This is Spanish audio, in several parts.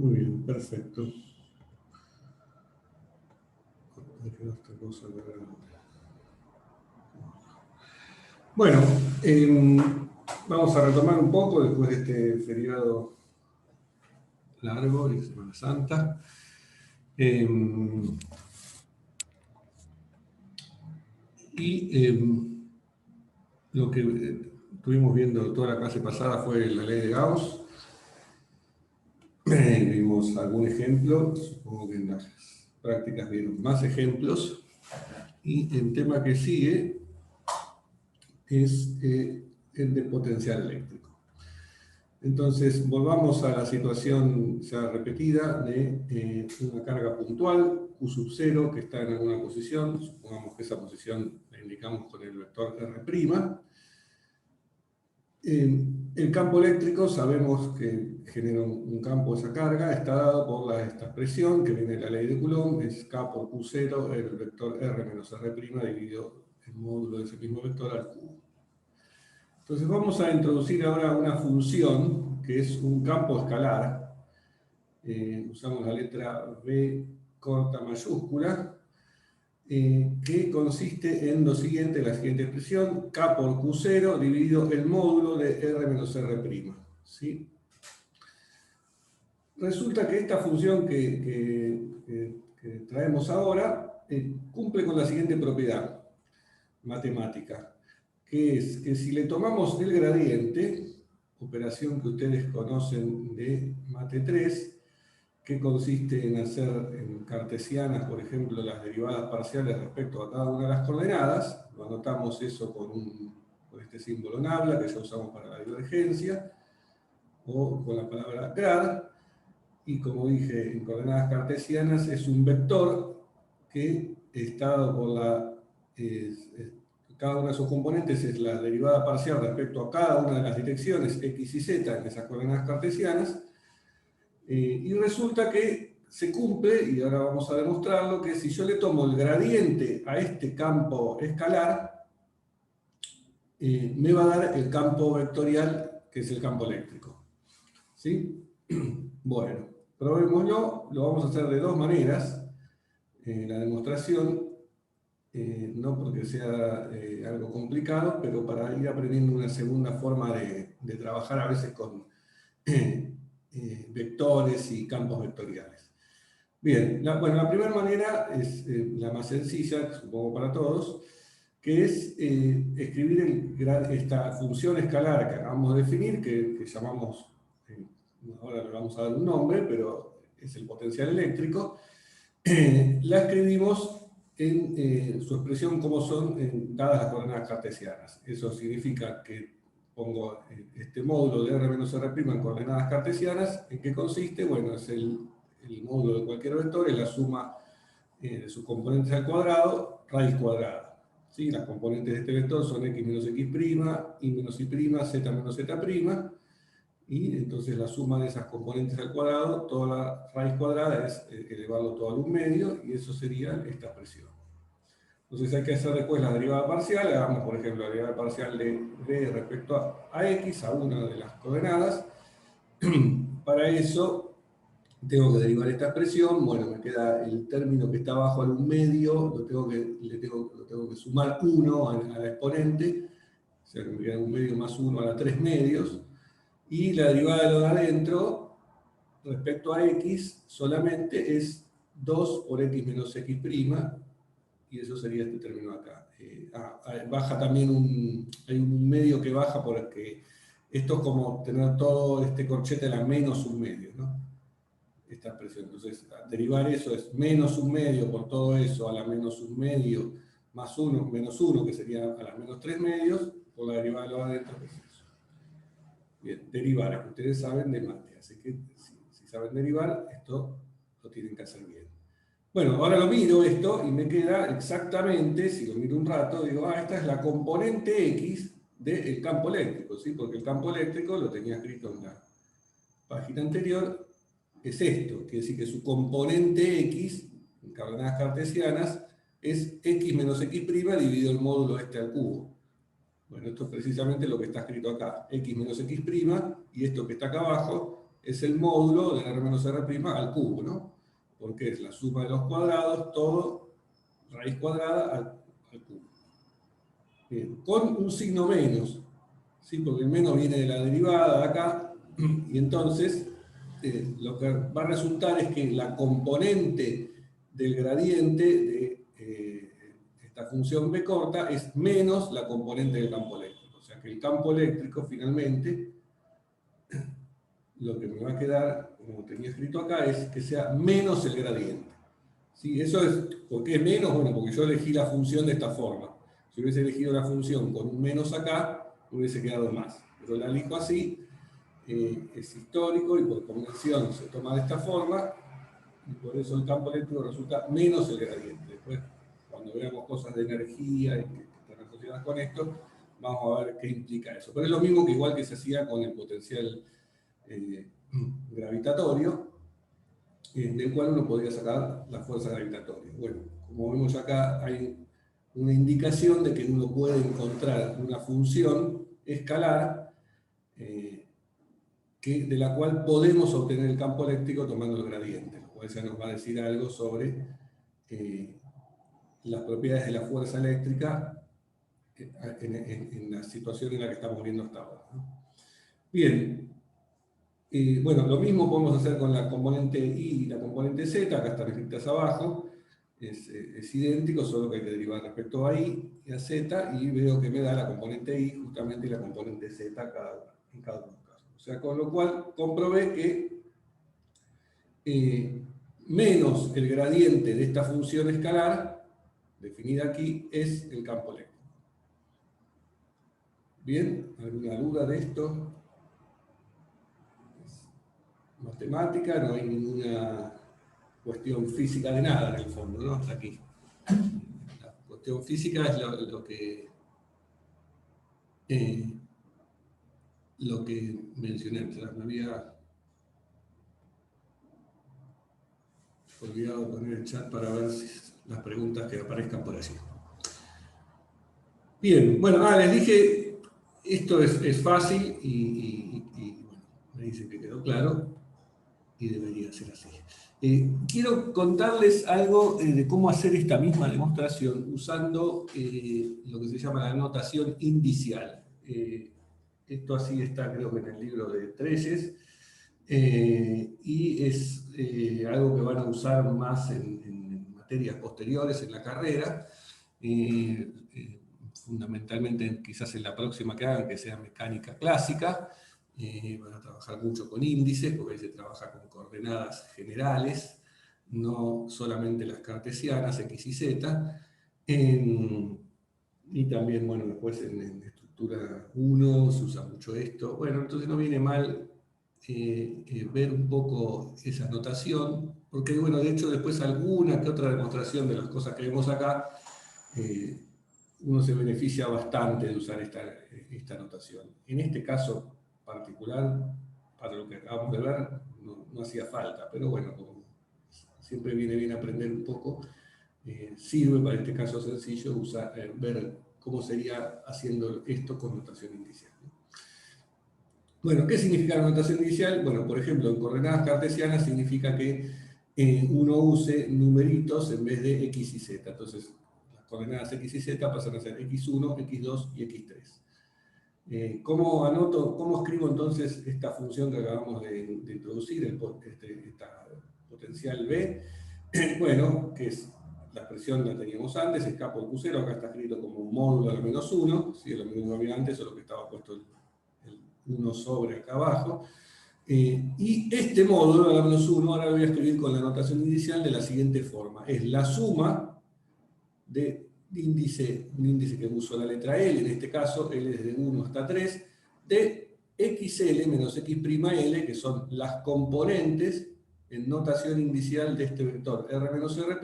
Muy bien, perfecto. Bueno, vamos a retomar un poco después de este feriado largo de Semana Santa. Lo que estuvimos viendo toda la clase pasada fue la ley de Gauss. Vimos algún ejemplo, supongo que en las prácticas vieron más ejemplos. Y el tema que sigue es el de potencial eléctrico. Entonces, volvamos a la situación ya repetida de una carga puntual, Q sub 0, que está en alguna posición. Supongamos que esa posición la indicamos con el vector R'. El campo eléctrico, sabemos que genera un campo esa carga, está dado por esta expresión que viene de la ley de Coulomb, es K por Q0, el vector R menos R' dividido el módulo de ese mismo vector al cubo. Entonces vamos a introducir ahora una función que es un campo escalar. Usamos la letra B corta mayúscula, que consiste en lo siguiente, la siguiente expresión, K por Q0 dividido el módulo de R menos R'. ¿Sí? Resulta que esta función que traemos ahora cumple con la siguiente propiedad matemática, que es que si le tomamos el gradiente, operación que ustedes conocen de Mate 3, que consiste en hacer en cartesianas, por ejemplo, las derivadas parciales respecto a cada una de las coordenadas, lo anotamos eso con este símbolo nabla que ya usamos para la divergencia, o con la palabra grad, y como dije, en coordenadas cartesianas es un vector que está dado por cada una de sus componentes es la derivada parcial respecto a cada una de las direcciones x y z en esas coordenadas cartesianas, y resulta que se cumple, y ahora vamos a demostrarlo, que si yo le tomo el gradiente a este campo escalar, me va a dar el campo vectorial, que es el campo eléctrico. ¿Sí? Bueno, probémoslo, lo vamos a hacer de dos maneras. La demostración, no porque sea algo complicado, pero para ir aprendiendo una segunda forma de trabajar a veces con vectores y campos vectoriales. Bien, la primera manera es la más sencilla, supongo para todos, que es escribir esta función escalar que acabamos de definir, que llamamos, ahora le vamos a dar un nombre, pero es el potencial eléctrico. La escribimos en su expresión como son dadas las coordenadas cartesianas. Eso significa que pongo este módulo de R menos R' en coordenadas cartesianas. ¿En qué consiste? Bueno, es el módulo de cualquier vector, es la suma de sus componentes al cuadrado, raíz cuadrada. ¿Sí? Las componentes de este vector son x menos x', y menos y', z menos z', y entonces la suma de esas componentes al cuadrado, toda la raíz cuadrada es elevarlo todo al 1/2, y eso sería esta expresión. Entonces hay que hacer después la derivada parcial. Hagamos, por ejemplo, la derivada parcial de b respecto a x, a una de las coordenadas. Para eso tengo que derivar esta expresión. Bueno, me queda el término que está abajo al 1/2, lo tengo que sumar 1 a la exponente, o sea que me queda 1/2 más 1 a la 3/2, y la derivada de lo de adentro respecto a x solamente es 2 por x menos x', y eso sería este término acá. Baja también hay un medio que baja porque esto es como tener todo este corchete a la menos 1/2, ¿no? Esta expresión. Entonces, derivar eso es menos 1/2 por todo eso a la menos 1/2 más 1 menos 1, que sería a la menos 3/2, por la derivada de lo de adentro, que es eso. Bien, derivar, que ustedes saben de mate, así que si saben derivar, esto lo tienen que hacer bien. Bueno, ahora lo miro esto y me queda exactamente, si lo miro un rato, digo, esta es la componente X del campo eléctrico, ¿sí? Porque el campo eléctrico, lo tenía escrito en la página anterior, es esto, quiere decir que su componente X, en coordenadas cartesianas, es X menos X' dividido el módulo este al cubo. Bueno, esto es precisamente lo que está escrito acá, X menos X', y esto que está acá abajo es el módulo de R menos R' al cubo, ¿no? Porque es la suma de los cuadrados, todo raíz cuadrada al cubo. Bien, con un signo menos, ¿sí? Porque el menos viene de la derivada de acá, y entonces lo que va a resultar es que la componente del gradiente de esta función b corta es menos la componente del campo eléctrico. O sea que el campo eléctrico finalmente, lo que me va a quedar, como tenía escrito acá, es que sea menos el gradiente. ¿Sí? Eso es, ¿por qué es menos? Bueno, porque yo elegí la función de esta forma. Si hubiese elegido la función con un menos acá, hubiese quedado más. Pero la elijo así, es histórico y por convención se toma de esta forma, y por eso el campo eléctrico resulta menos el gradiente. Después, cuando veamos cosas de energía y que están asociadas con esto, vamos a ver qué implica eso. Pero es lo mismo que igual que se hacía con el potencial gravitatorio, del cual uno podría sacar la fuerza gravitatoria. Bueno, como vemos acá, hay una indicación de que uno puede encontrar una función escalar de la cual podemos obtener el campo eléctrico tomando el gradiente, lo cual ya nos va a decir algo sobre las propiedades de la fuerza eléctrica en la situación en la que estamos viendo hasta ahora, ¿no? Bien, bueno, lo mismo podemos hacer con la componente Y y la componente Z, acá están escritas abajo, es idéntico, solo que hay que derivar respecto a Y y a Z, y veo que me da la componente Y justamente y la componente Z en cada uno de los casos. O sea, con lo cual comprobé que menos el gradiente de esta función escalar, definida aquí, es el campo eléctrico. ¿Bien? ¿Alguna duda de esto? Matemática, no hay ninguna cuestión física de nada en el fondo, ¿no? Hasta aquí. La cuestión física es lo que mencioné. O sea, me había olvidado poner el chat para ver las preguntas que aparezcan por allí. Bien, bueno, les dije, esto es fácil y bueno, me dicen que quedó claro y debería ser así. Quiero contarles algo de cómo hacer esta misma demostración usando lo que se llama la notación indicial. Esto así está, creo que en el libro de Treyes, y es algo que van a usar más en materias posteriores en la carrera, fundamentalmente quizás en la próxima que hagan, que sea mecánica clásica. Van a trabajar mucho con índices, porque ahí se trabaja con coordenadas generales, no solamente las cartesianas, X y Z. Y también, bueno, después en estructura 1 se usa mucho esto. Bueno, entonces no viene mal ver un poco esa notación, porque, bueno, de hecho después alguna que otra demostración de las cosas que vemos acá, uno se beneficia bastante de usar esta notación. En este caso particular, para lo que acabamos de ver, no hacía falta, pero bueno, como siempre viene bien aprender un poco, sirve para este caso sencillo ver cómo sería haciendo esto con notación inicial. Bueno, ¿qué significa la notación inicial? Bueno, por ejemplo, en coordenadas cartesianas significa que uno use numeritos en vez de X y Z. Entonces, las coordenadas X y Z pasan a ser X1, X2 y X3. ¿Cómo escribo entonces esta función que acabamos de introducir, esta potencial B? Bueno, que es la expresión que teníamos antes, es K por Q0, acá está escrito como un módulo de la menos 1, ¿sí? Lo mismo que había antes, solo que estaba puesto el 1 sobre acá abajo. Y este módulo de la menos 1 ahora lo voy a escribir con la notación inicial de la siguiente forma. Es la suma de un índice que uso la letra L, en este caso L es de 1 hasta 3, de XL menos X'L, que son las componentes en notación inicial de este vector R menos R'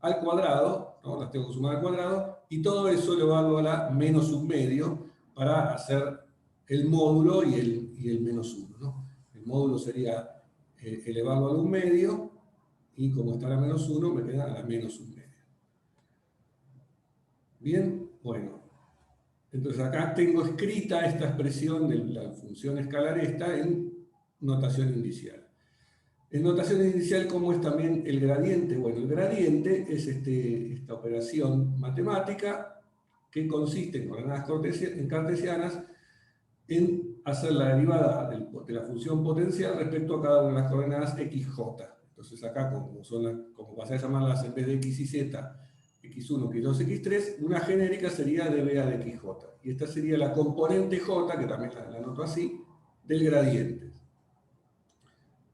al cuadrado, ¿no? Las tengo que sumar al cuadrado, y todo eso elevado a la menos un medio para hacer el módulo y el menos 1, ¿no? El módulo sería elevarlo a un medio, y como está a la menos 1, me queda a la menos un medio. Bien, bueno. Entonces acá tengo escrita esta expresión de la función escalar esta en notación indicial. En notación indicial, ¿cómo es también el gradiente? Bueno, el gradiente es esta operación matemática que consiste en coordenadas cartesianas en hacer la derivada de la función potencial respecto a cada una de las coordenadas xj. Entonces acá, como pasé a llamarlas en vez de x y z, x1, x2, x3, una genérica sería dBA de xj. Y esta sería la componente j, que también la anoto así, del gradiente.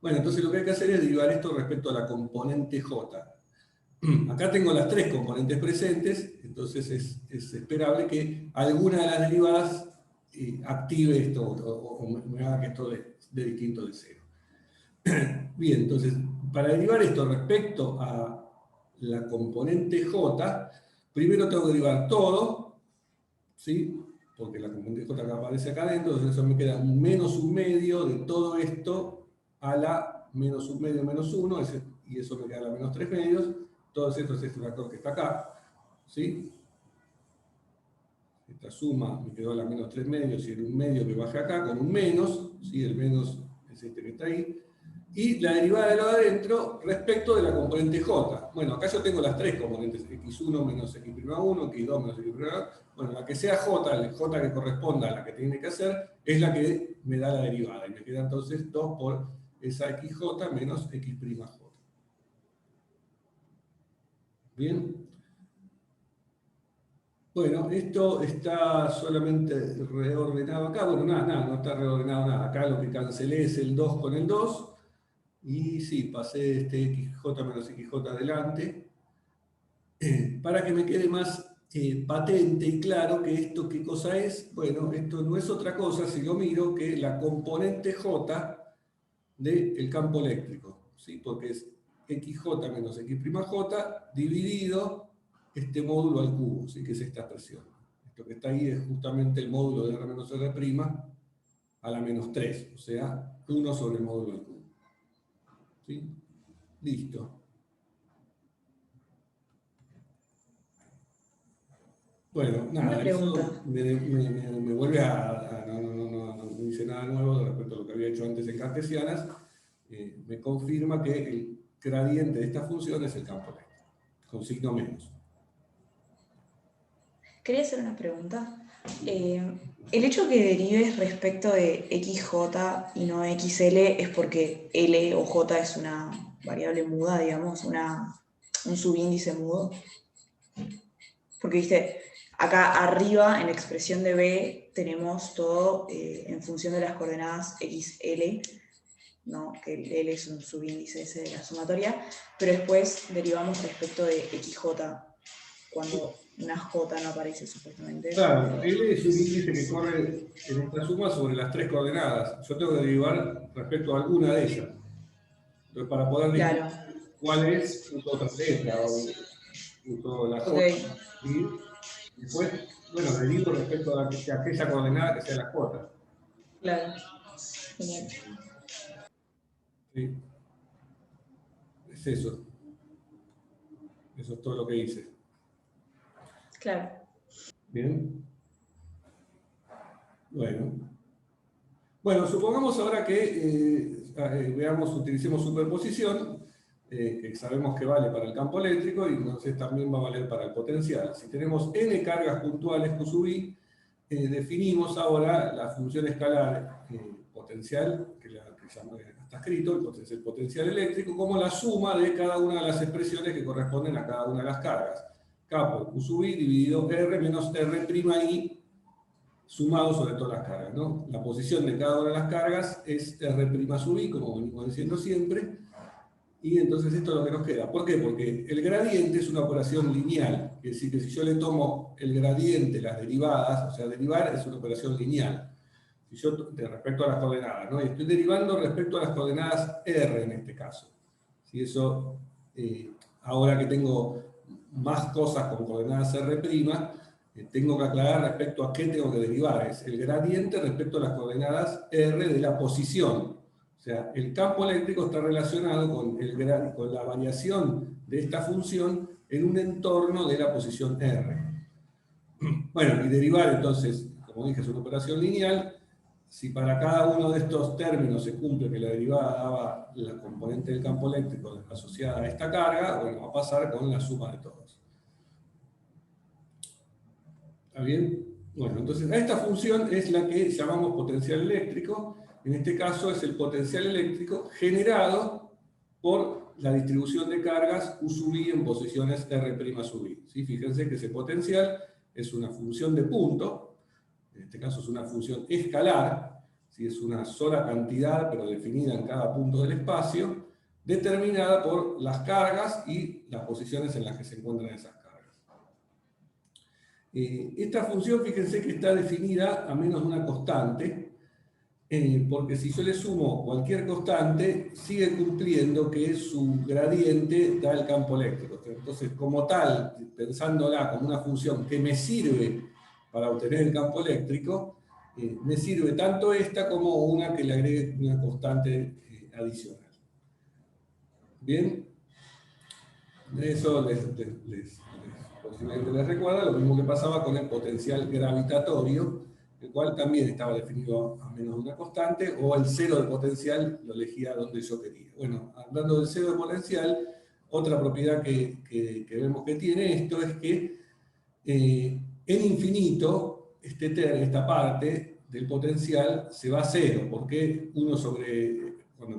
Bueno, entonces lo que hay que hacer es derivar esto respecto a la componente j. Acá tengo las tres componentes presentes, entonces es esperable que alguna de las derivadas active esto o me haga que esto de distinto de cero. Bien, entonces, para derivar esto respecto a la componente j, primero tengo que derivar todo, ¿sí? Porque la componente j aparece acá adentro, entonces eso me queda un menos un medio de todo esto a la menos un medio menos 1, y eso me queda a la menos 3 medios. Todo esto es este factor que está acá, ¿sí? Esta suma me quedó a la menos 3 medios y el 1 medio que bajé acá con un menos, ¿sí? El menos es este que está ahí. Y la derivada de lo de adentro respecto de la componente j. Bueno, acá yo tengo las tres componentes, x1 menos x'1, x2 menos x'. Bueno, la que sea j, el j que corresponda a la que tiene que hacer, es la que me da la derivada. Y me queda entonces 2 por esa xj menos x'. Bien. Bueno, esto está solamente reordenado acá. Bueno, nada, no está reordenado nada. Acá lo que cancelé es el 2 con el 2. Y sí, pasé este xj menos xj adelante. Para que me quede más patente y claro que esto qué cosa es. Bueno, esto no es otra cosa, si lo miro, que la componente j del campo eléctrico. ¿Sí? Porque es xj menos x'j dividido este módulo al cubo, ¿sí? Que es esta expresión. Esto que está ahí es justamente el módulo de R menos R' a la menos 3, o sea, 1 sobre el módulo al cubo. ¿Sí? Listo. Bueno, nada, eso me vuelve no dice nada nuevo respecto a lo que había hecho antes en cartesianas. Me confirma que el gradiente de esta función es el campo eléctrico, con signo menos. Quería hacer una pregunta. El hecho que derives respecto de xj y no xl es porque l o j es una variable muda, digamos, un subíndice mudo. Porque, viste, acá arriba en la expresión de b tenemos todo en función de las coordenadas xl, ¿no? Que el L es un subíndice ese de la sumatoria, pero después derivamos respecto de xj cuando una j no aparece supuestamente. Claro, L es un índice que corre en esta suma sobre las tres coordenadas. Yo tengo que derivar respecto a alguna de ellas. Entonces, para poder Claro. cuál es, uso otra letra o uso la j. Ok. ¿Sí? Después, bueno, derivo respecto a aquella coordenada que sea la j. Claro. Genial. ¿Sí? Es eso. Eso es todo lo que hice. Claro. Bien. Bueno, supongamos ahora que utilicemos superposición, que sabemos que vale para el campo eléctrico y entonces también va a valer para el potencial. Si tenemos n cargas puntuales Q sub i, definimos ahora la función escalar potencial, que está escrito, el potencial eléctrico, como la suma de cada una de las expresiones que corresponden a cada una de las cargas. K por Q sub i dividido R menos R' sumado sobre todas las cargas, ¿no? La posición de cada una de las cargas es R' sub i, como venimos diciendo siempre, y entonces esto es lo que nos queda. ¿Por qué? Porque el gradiente es una operación lineal, es decir, que si yo le tomo el gradiente, las derivadas, o sea, derivar es una operación lineal. Si yo, respecto a las coordenadas, ¿no? Y estoy derivando respecto a las coordenadas R en este caso. Si eso, ahora que tengo más cosas como coordenadas R', tengo que aclarar respecto a qué tengo que derivar. Es el gradiente respecto a las coordenadas R de la posición. O sea, el campo eléctrico está relacionado con la variación de esta función en un entorno de la posición R. Bueno, y derivar entonces, como dije, es una operación lineal. si para cada uno de estos términos se cumple que la derivada daba la componente del campo eléctrico asociada a esta carga, bueno, va a pasar con la suma de todos. ¿Está bien? Bueno, entonces esta función es la que llamamos potencial eléctrico. En este caso es el potencial eléctrico generado por la distribución de cargas U sub i en posiciones R' sub i. ¿Sí? Fíjense que ese potencial es una función de punto, en este caso es una función escalar, ¿sí? Es una sola cantidad, pero definida en cada punto del espacio, determinada por las cargas y las posiciones en las que se encuentran esas cargas. Esta función, fíjense que está definida a menos de una constante, porque si yo le sumo cualquier constante, sigue cumpliendo que su gradiente da el campo eléctrico. Entonces, como tal, pensándola como una función que me sirve para obtener el campo eléctrico, me sirve tanto esta como una que le agregue una constante adicional. Bien, eso posiblemente les recuerda lo mismo que pasaba con el potencial gravitatorio, el cual también estaba definido a menos de una constante, o el cero de potencial lo elegía donde yo quería. Bueno, hablando del cero de potencial, otra propiedad que vemos que tiene esto es que en infinito, esta parte del potencial se va a cero, porque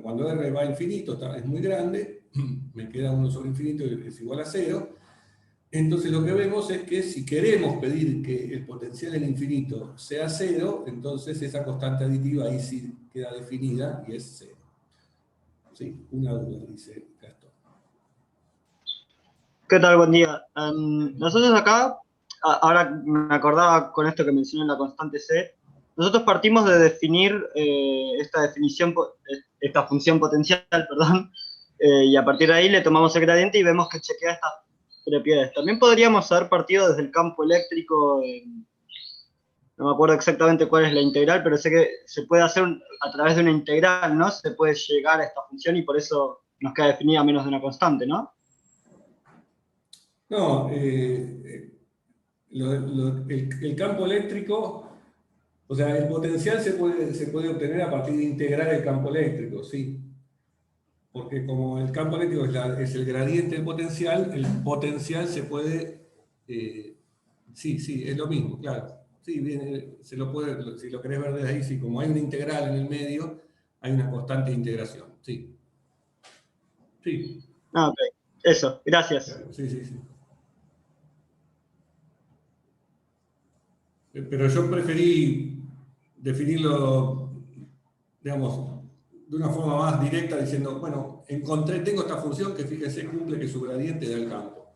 cuando R va a infinito es muy grande, me queda 1 sobre infinito y es igual a 0. Entonces lo que vemos es que si queremos pedir que el potencial en infinito sea 0, entonces esa constante aditiva ahí sí queda definida y es 0. ¿Sí? Una duda, dice Gastón. ¿Qué tal? Buen día. Nosotros acá, ahora me acordaba con esto que mencioné la constante C, nosotros partimos de definir esta función potencial, perdón, y a partir de ahí le tomamos el gradiente y vemos que chequea estas propiedades. También podríamos haber partido desde el campo eléctrico, no me acuerdo exactamente cuál es la integral, pero sé que se puede hacer a través de una integral, ¿no? Se puede llegar a esta función y por eso nos queda definida menos de una constante, ¿no? No, el campo eléctrico, o sea, el potencial se puede obtener a partir de integrar el campo eléctrico, sí. Porque como el campo eléctrico es el gradiente del potencial, el potencial se puede... sí, es lo mismo, claro. Sí, si lo querés ver desde ahí, sí, como hay una integral en el medio, hay una constante de integración, sí. Sí. Ah, ok. Eso, gracias. Sí. Pero yo preferí definirlo, digamos, de una forma más directa, diciendo, bueno, tengo esta función que fíjese cumple que su gradiente da el campo.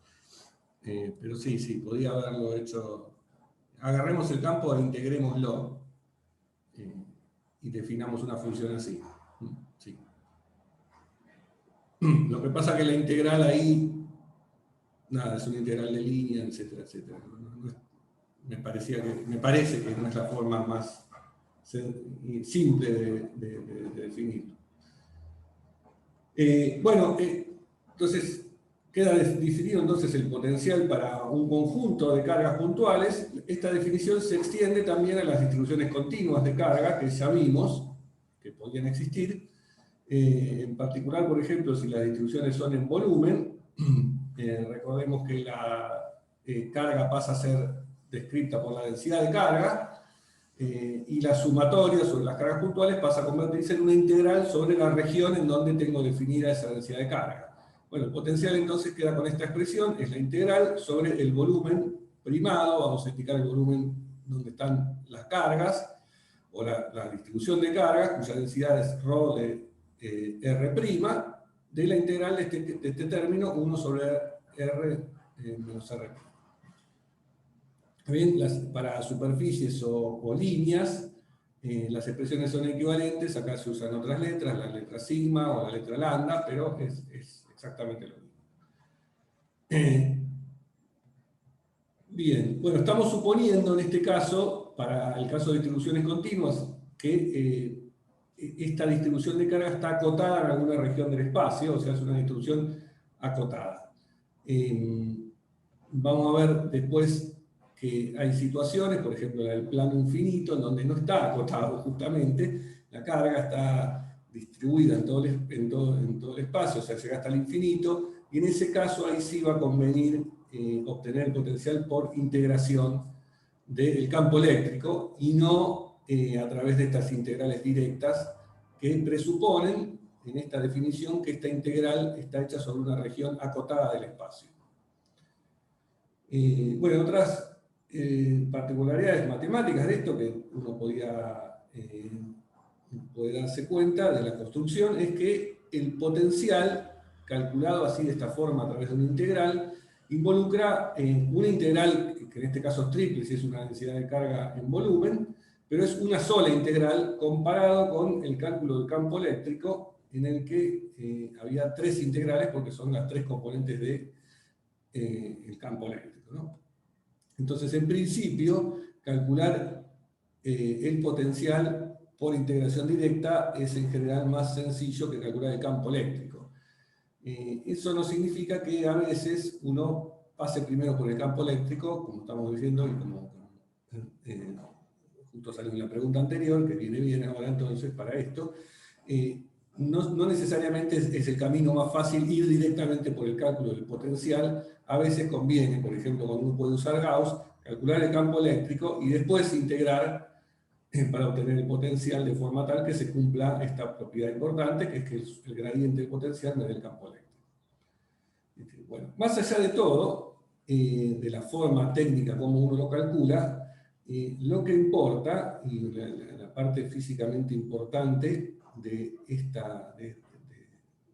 Pero sí, podía haberlo hecho. Agarremos el campo e integrémoslo y definamos una función así. Sí. Lo que pasa es que la integral ahí, nada, es una integral de línea, etcétera. Me parece que no es la forma más simple de definirlo. Bueno, entonces queda definido entonces el potencial para un conjunto de cargas puntuales. Esta definición se extiende también a las distribuciones continuas de carga que ya vimos que podían existir. En particular, por ejemplo, si las distribuciones son en volumen, recordemos que la carga pasa a ser descrita por la densidad de carga, y la sumatoria sobre las cargas puntuales pasa a convertirse en una integral sobre la región en donde tengo definida esa densidad de carga. Bueno, el potencial entonces queda con esta expresión, es la integral sobre el volumen primado, vamos a indicar el volumen donde están las cargas, o la distribución de cargas, cuya densidad es ρ de R', de la integral de este término, 1 sobre R menos R'. Bien, para superficies o líneas, las expresiones son equivalentes, acá se usan otras letras, la letra sigma o la letra lambda, pero es exactamente lo mismo. Bien, bueno, estamos suponiendo en este caso, para el caso de distribuciones continuas, que esta distribución de carga está acotada en alguna región del espacio, o sea, es una distribución acotada. Vamos a ver después que hay situaciones, por ejemplo, el plano infinito, en donde no está acotado justamente, la carga está distribuida en todo el espacio, o sea, llega hasta el infinito, y en ese caso ahí sí va a convenir obtener el potencial por integración del campo eléctrico, y no a través de estas integrales directas que presuponen en esta definición que esta integral está hecha sobre una región acotada del espacio. Bueno, otras particularidades matemáticas de esto que uno puede darse cuenta de la construcción es que el potencial, calculado así de esta forma a través de una integral, involucra una integral, que en este caso es triple, si es una densidad de carga en volumen, pero es una sola integral comparado con el cálculo del campo eléctrico, en el que había 3 integrales porque son las 3 componentes del campo eléctrico, ¿no? Entonces, en principio, calcular el potencial por integración directa es en general más sencillo que calcular el campo eléctrico. Eso no significa que a veces uno pase primero por el campo eléctrico, como estamos diciendo, y como justo salió en la pregunta anterior, que viene bien ahora entonces para esto, no necesariamente es el camino más fácil ir directamente por el cálculo del potencial. A veces conviene, por ejemplo, cuando uno puede usar Gauss, calcular el campo eléctrico y después integrar para obtener el potencial de forma tal que se cumpla esta propiedad importante, que es que el gradiente del potencial me dé el campo eléctrico. Bueno, más allá de todo, de la forma técnica como uno lo calcula, lo que importa, y la parte físicamente importante de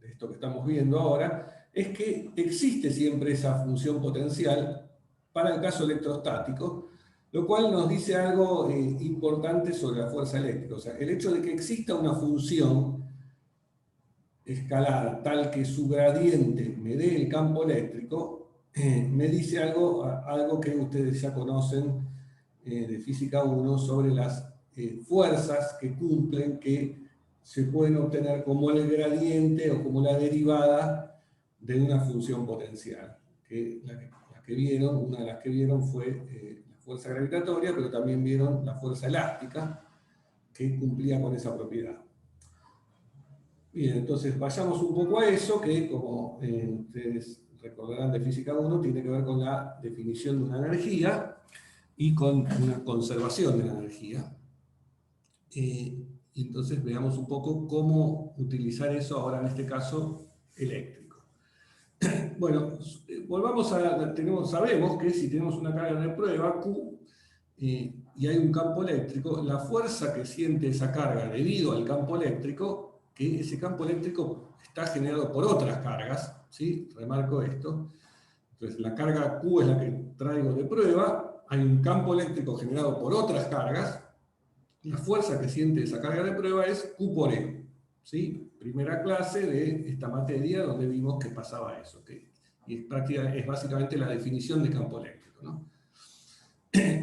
esto que estamos viendo ahora, es que existe siempre esa función potencial para el caso electrostático, lo cual nos dice algo importante sobre la fuerza eléctrica. O sea, el hecho de que exista una función escalar tal que su gradiente me dé el campo eléctrico, me dice algo que ustedes ya conocen de Física 1 sobre las fuerzas que cumplen, que se pueden obtener como el gradiente o como la derivada de una función potencial. Una de las que vieron fue la fuerza gravitatoria, pero también vieron la fuerza elástica, que cumplía con esa propiedad. Bien, entonces vayamos un poco a eso, que como ustedes recordarán de Física 1, tiene que ver con la definición de una energía y con una conservación de la energía. Entonces veamos un poco cómo utilizar eso ahora en este caso eléctrico. Bueno, sabemos que si tenemos una carga de prueba, Q, y hay un campo eléctrico, la fuerza que siente esa carga debido al campo eléctrico, que ese campo eléctrico está generado por otras cargas, ¿sí? Remarco esto. Entonces la carga Q es la que traigo de prueba, hay un campo eléctrico generado por otras cargas, la fuerza que siente esa carga de prueba es Q por E, ¿sí? Primera clase de esta materia donde vimos que pasaba eso, y es básicamente la definición de campo eléctrico, ¿no?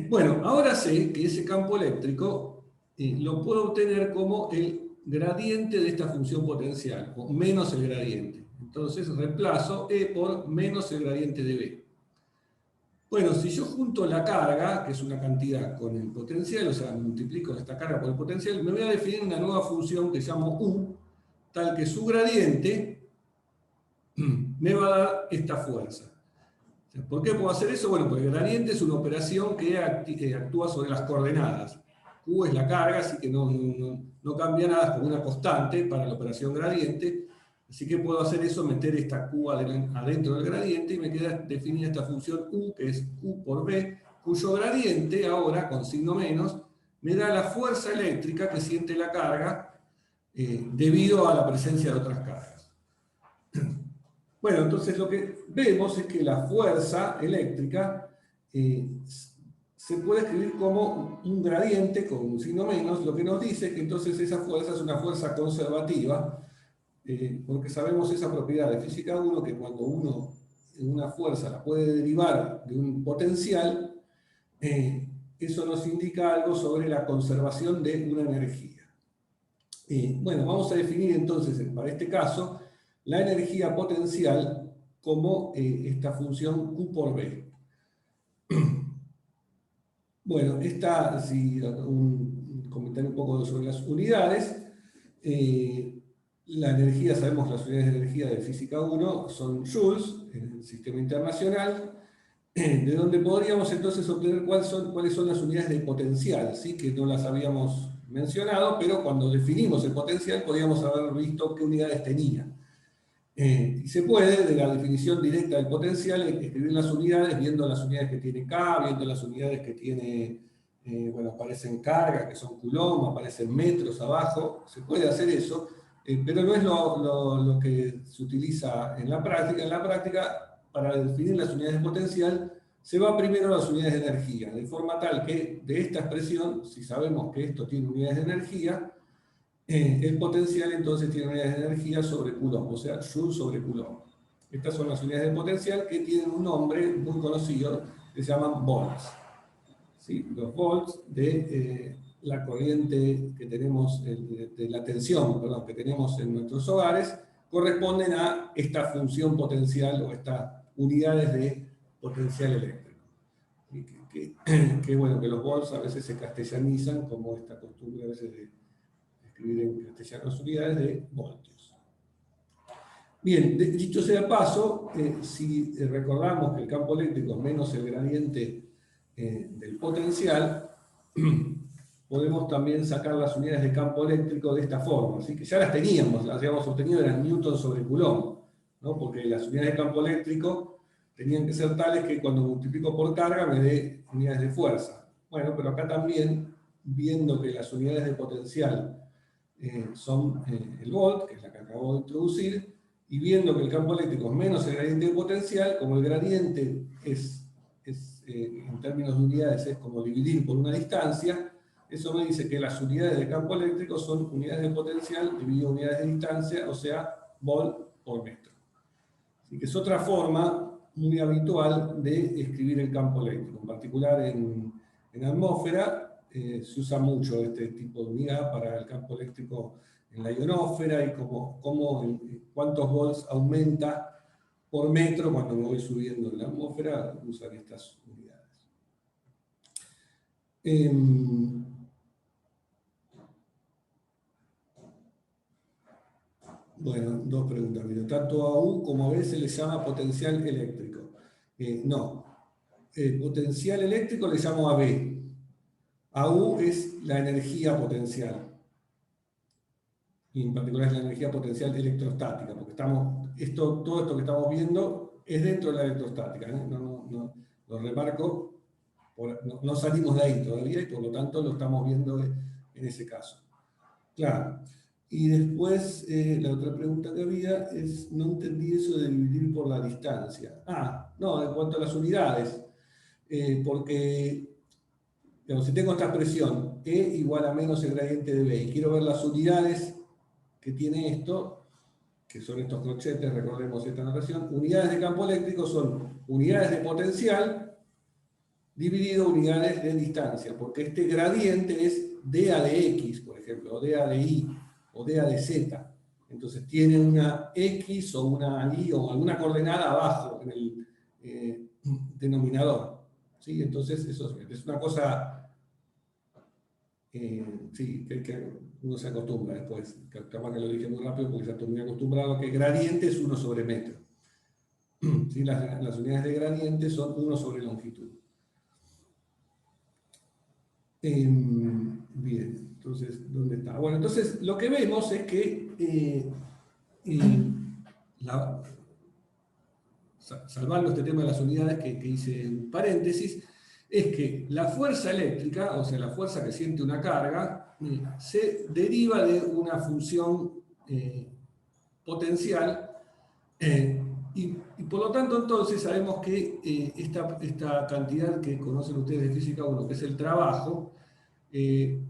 Bueno, ahora sé que ese campo eléctrico lo puedo obtener como el gradiente de esta función potencial, o menos el gradiente. Entonces reemplazo E por menos el gradiente de B. Bueno, si yo junto la carga, que es una cantidad, con el potencial, o sea, multiplico esta carga por el potencial, me voy a definir una nueva función que llamo U, tal que su gradiente me va a dar esta fuerza. ¿Por qué puedo hacer eso? Bueno, porque el gradiente es una operación que actúa sobre las coordenadas. Q es la carga, así que no cambia nada, es como una constante para la operación gradiente. Así que puedo hacer eso, meter esta Q adentro del gradiente y me queda definida esta función U, que es Q por B, cuyo gradiente ahora, con signo menos, me da la fuerza eléctrica que siente la carga debido a la presencia de otras cargas. Bueno, entonces lo que vemos es que la fuerza eléctrica se puede escribir como un gradiente con un signo menos, lo que nos dice que entonces esa fuerza es una fuerza conservativa, porque sabemos esa propiedad de Física 1, que cuando uno una fuerza la puede derivar de un potencial, eso nos indica algo sobre la conservación de una energía. Bueno, vamos a definir entonces, para este caso, la energía potencial como esta función Q por B. Bueno, un comentario un poco sobre las unidades. La energía, sabemos las unidades de energía de física 1 son joules en el sistema internacional, de donde podríamos entonces obtener cuáles son las unidades de potencial, ¿sí? Que no las habíamos mencionado, pero cuando definimos el potencial podíamos haber visto qué unidades tenía. Y se puede, de la definición directa del potencial, escribir las unidades, viendo las unidades que tiene K, viendo las unidades que tiene, bueno, aparecen carga, que son coulomb, aparecen metros abajo, se puede hacer eso, pero no es lo que se utiliza en la práctica. En la práctica, para definir las unidades de potencial, se va primero a las unidades de energía, de forma tal que de esta expresión, si sabemos que esto tiene unidades de energía, el potencial entonces tiene unidades de energía sobre Coulomb, o sea, Joule sobre Coulomb. Estas son las unidades de potencial que tienen un nombre muy conocido que se llaman volts. ¿Sí? Los volts de la corriente que tenemos, de la tensión, perdón, que tenemos en nuestros hogares, corresponden a esta función potencial o estas unidades de potencial eléctrico. Que bueno, que los volts a veces se castellanizan, como esta costumbre a veces de escribir en castellano las unidades de voltios. Bien, dicho sea de paso, si recordamos que el campo eléctrico es menos el gradiente del potencial, podemos también sacar las unidades de campo eléctrico de esta forma, así que ya las teníamos, las habíamos obtenido, eran Newton sobre Coulomb, ¿no? Porque las unidades de campo eléctrico tenían que ser tales que cuando multiplico por carga me dé unidades de fuerza. Bueno, pero acá también, viendo que las unidades de potencial son el volt, que es la que acabo de introducir, y viendo que el campo eléctrico es menos el gradiente de potencial, como el gradiente en términos de unidades es como dividir por una distancia, eso me dice que las unidades de campo eléctrico son unidades de potencial dividido unidades de distancia, o sea, volt por metro. Así que es otra forma muy habitual de escribir el campo eléctrico, en particular en atmósfera. Se usa mucho este tipo de unidad para el campo eléctrico en la ionosfera y cuántos volts aumenta por metro cuando me voy subiendo en la atmósfera, usan estas unidades. Bueno, dos preguntas. Tanto a U como a B se le llama potencial eléctrico. No. Potencial eléctrico le llamo a B. A U es la energía potencial. Y en particular es la energía potencial electrostática, porque todo esto que estamos viendo es dentro de la electrostática. Lo remarco, no salimos de ahí todavía y por lo tanto lo estamos viendo en ese caso. Claro. Y después, la otra pregunta que había es, no entendí eso de dividir por la distancia. No, en cuanto a las unidades, porque digamos, si tengo esta expresión, E igual a menos el gradiente de B, y quiero ver las unidades que tiene esto, que son estos crochetes, recordemos esta notación, unidades de campo eléctrico son unidades de potencial dividido unidades de distancia, porque este gradiente es dA de X, por ejemplo, o dA de Y, o dA de Z. Entonces tiene una X o una Y o alguna coordenada abajo en el denominador. ¿Sí? Entonces eso es una cosa sí, que uno se acostumbra después. Capaz que lo dije muy rápido porque ya estoy muy acostumbrado a que gradiente es 1 sobre metro. ¿Sí? Las unidades de gradiente son 1 sobre longitud. Bien, entonces, ¿dónde está? Bueno, entonces lo que vemos es que, salvando este tema de las unidades que hice en paréntesis, es que la fuerza eléctrica, o sea, la fuerza que siente una carga, se deriva de una función potencial, y por lo tanto entonces sabemos que esta cantidad que conocen ustedes de física 1, que es el trabajo,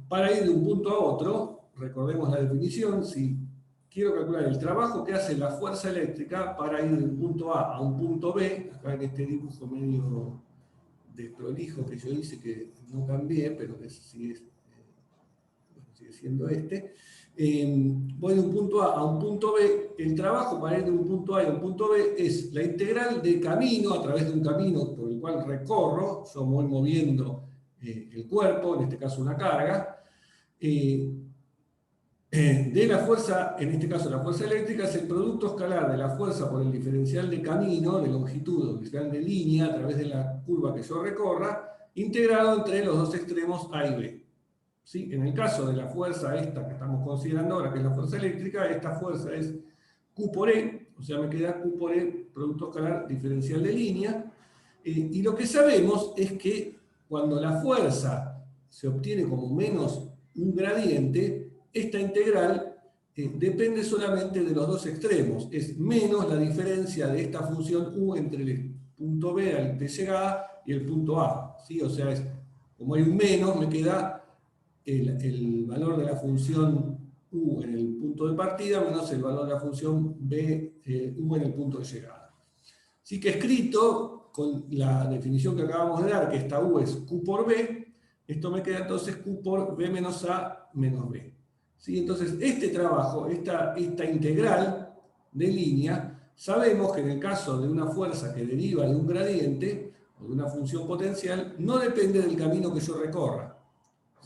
para ir de un punto a otro, recordemos la definición, si quiero calcular el trabajo que hace la fuerza eléctrica para ir de un punto A a un punto B, acá en este dibujo medio desprolijo que yo hice, que no cambié, pero que sigue siendo este, voy de un punto A a un punto B, el trabajo para ir de un punto A a un punto B es la integral de camino, a través de un camino por el cual recorro, yo voy moviendo el cuerpo, en este caso una carga, de la fuerza, en este caso la fuerza eléctrica, es el producto escalar de la fuerza por el diferencial de camino, de longitud, o diferencial de línea, a través de la curva que yo recorra, integrado entre los dos extremos A y B. ¿Sí? En el caso de la fuerza esta que estamos considerando ahora, que es la fuerza eléctrica, esta fuerza es Q por E, o sea, me queda Q por E, producto escalar diferencial de línea, y lo que sabemos es que cuando la fuerza se obtiene como menos un gradiente, esta integral depende solamente de los dos extremos, es menos la diferencia de esta función U entre el punto B de llegada y el punto A, ¿sí? O sea, como hay un menos, me queda el valor de la función U en el punto de partida menos el valor de la función B, U en el punto de llegada. Así que escrito con la definición que acabamos de dar, que esta U es Q por B, esto me queda entonces Q por B menos A menos B. ¿Sí? Entonces, este trabajo, esta integral de línea, sabemos que en el caso de una fuerza que deriva de un gradiente o de una función potencial, no depende del camino que yo recorra.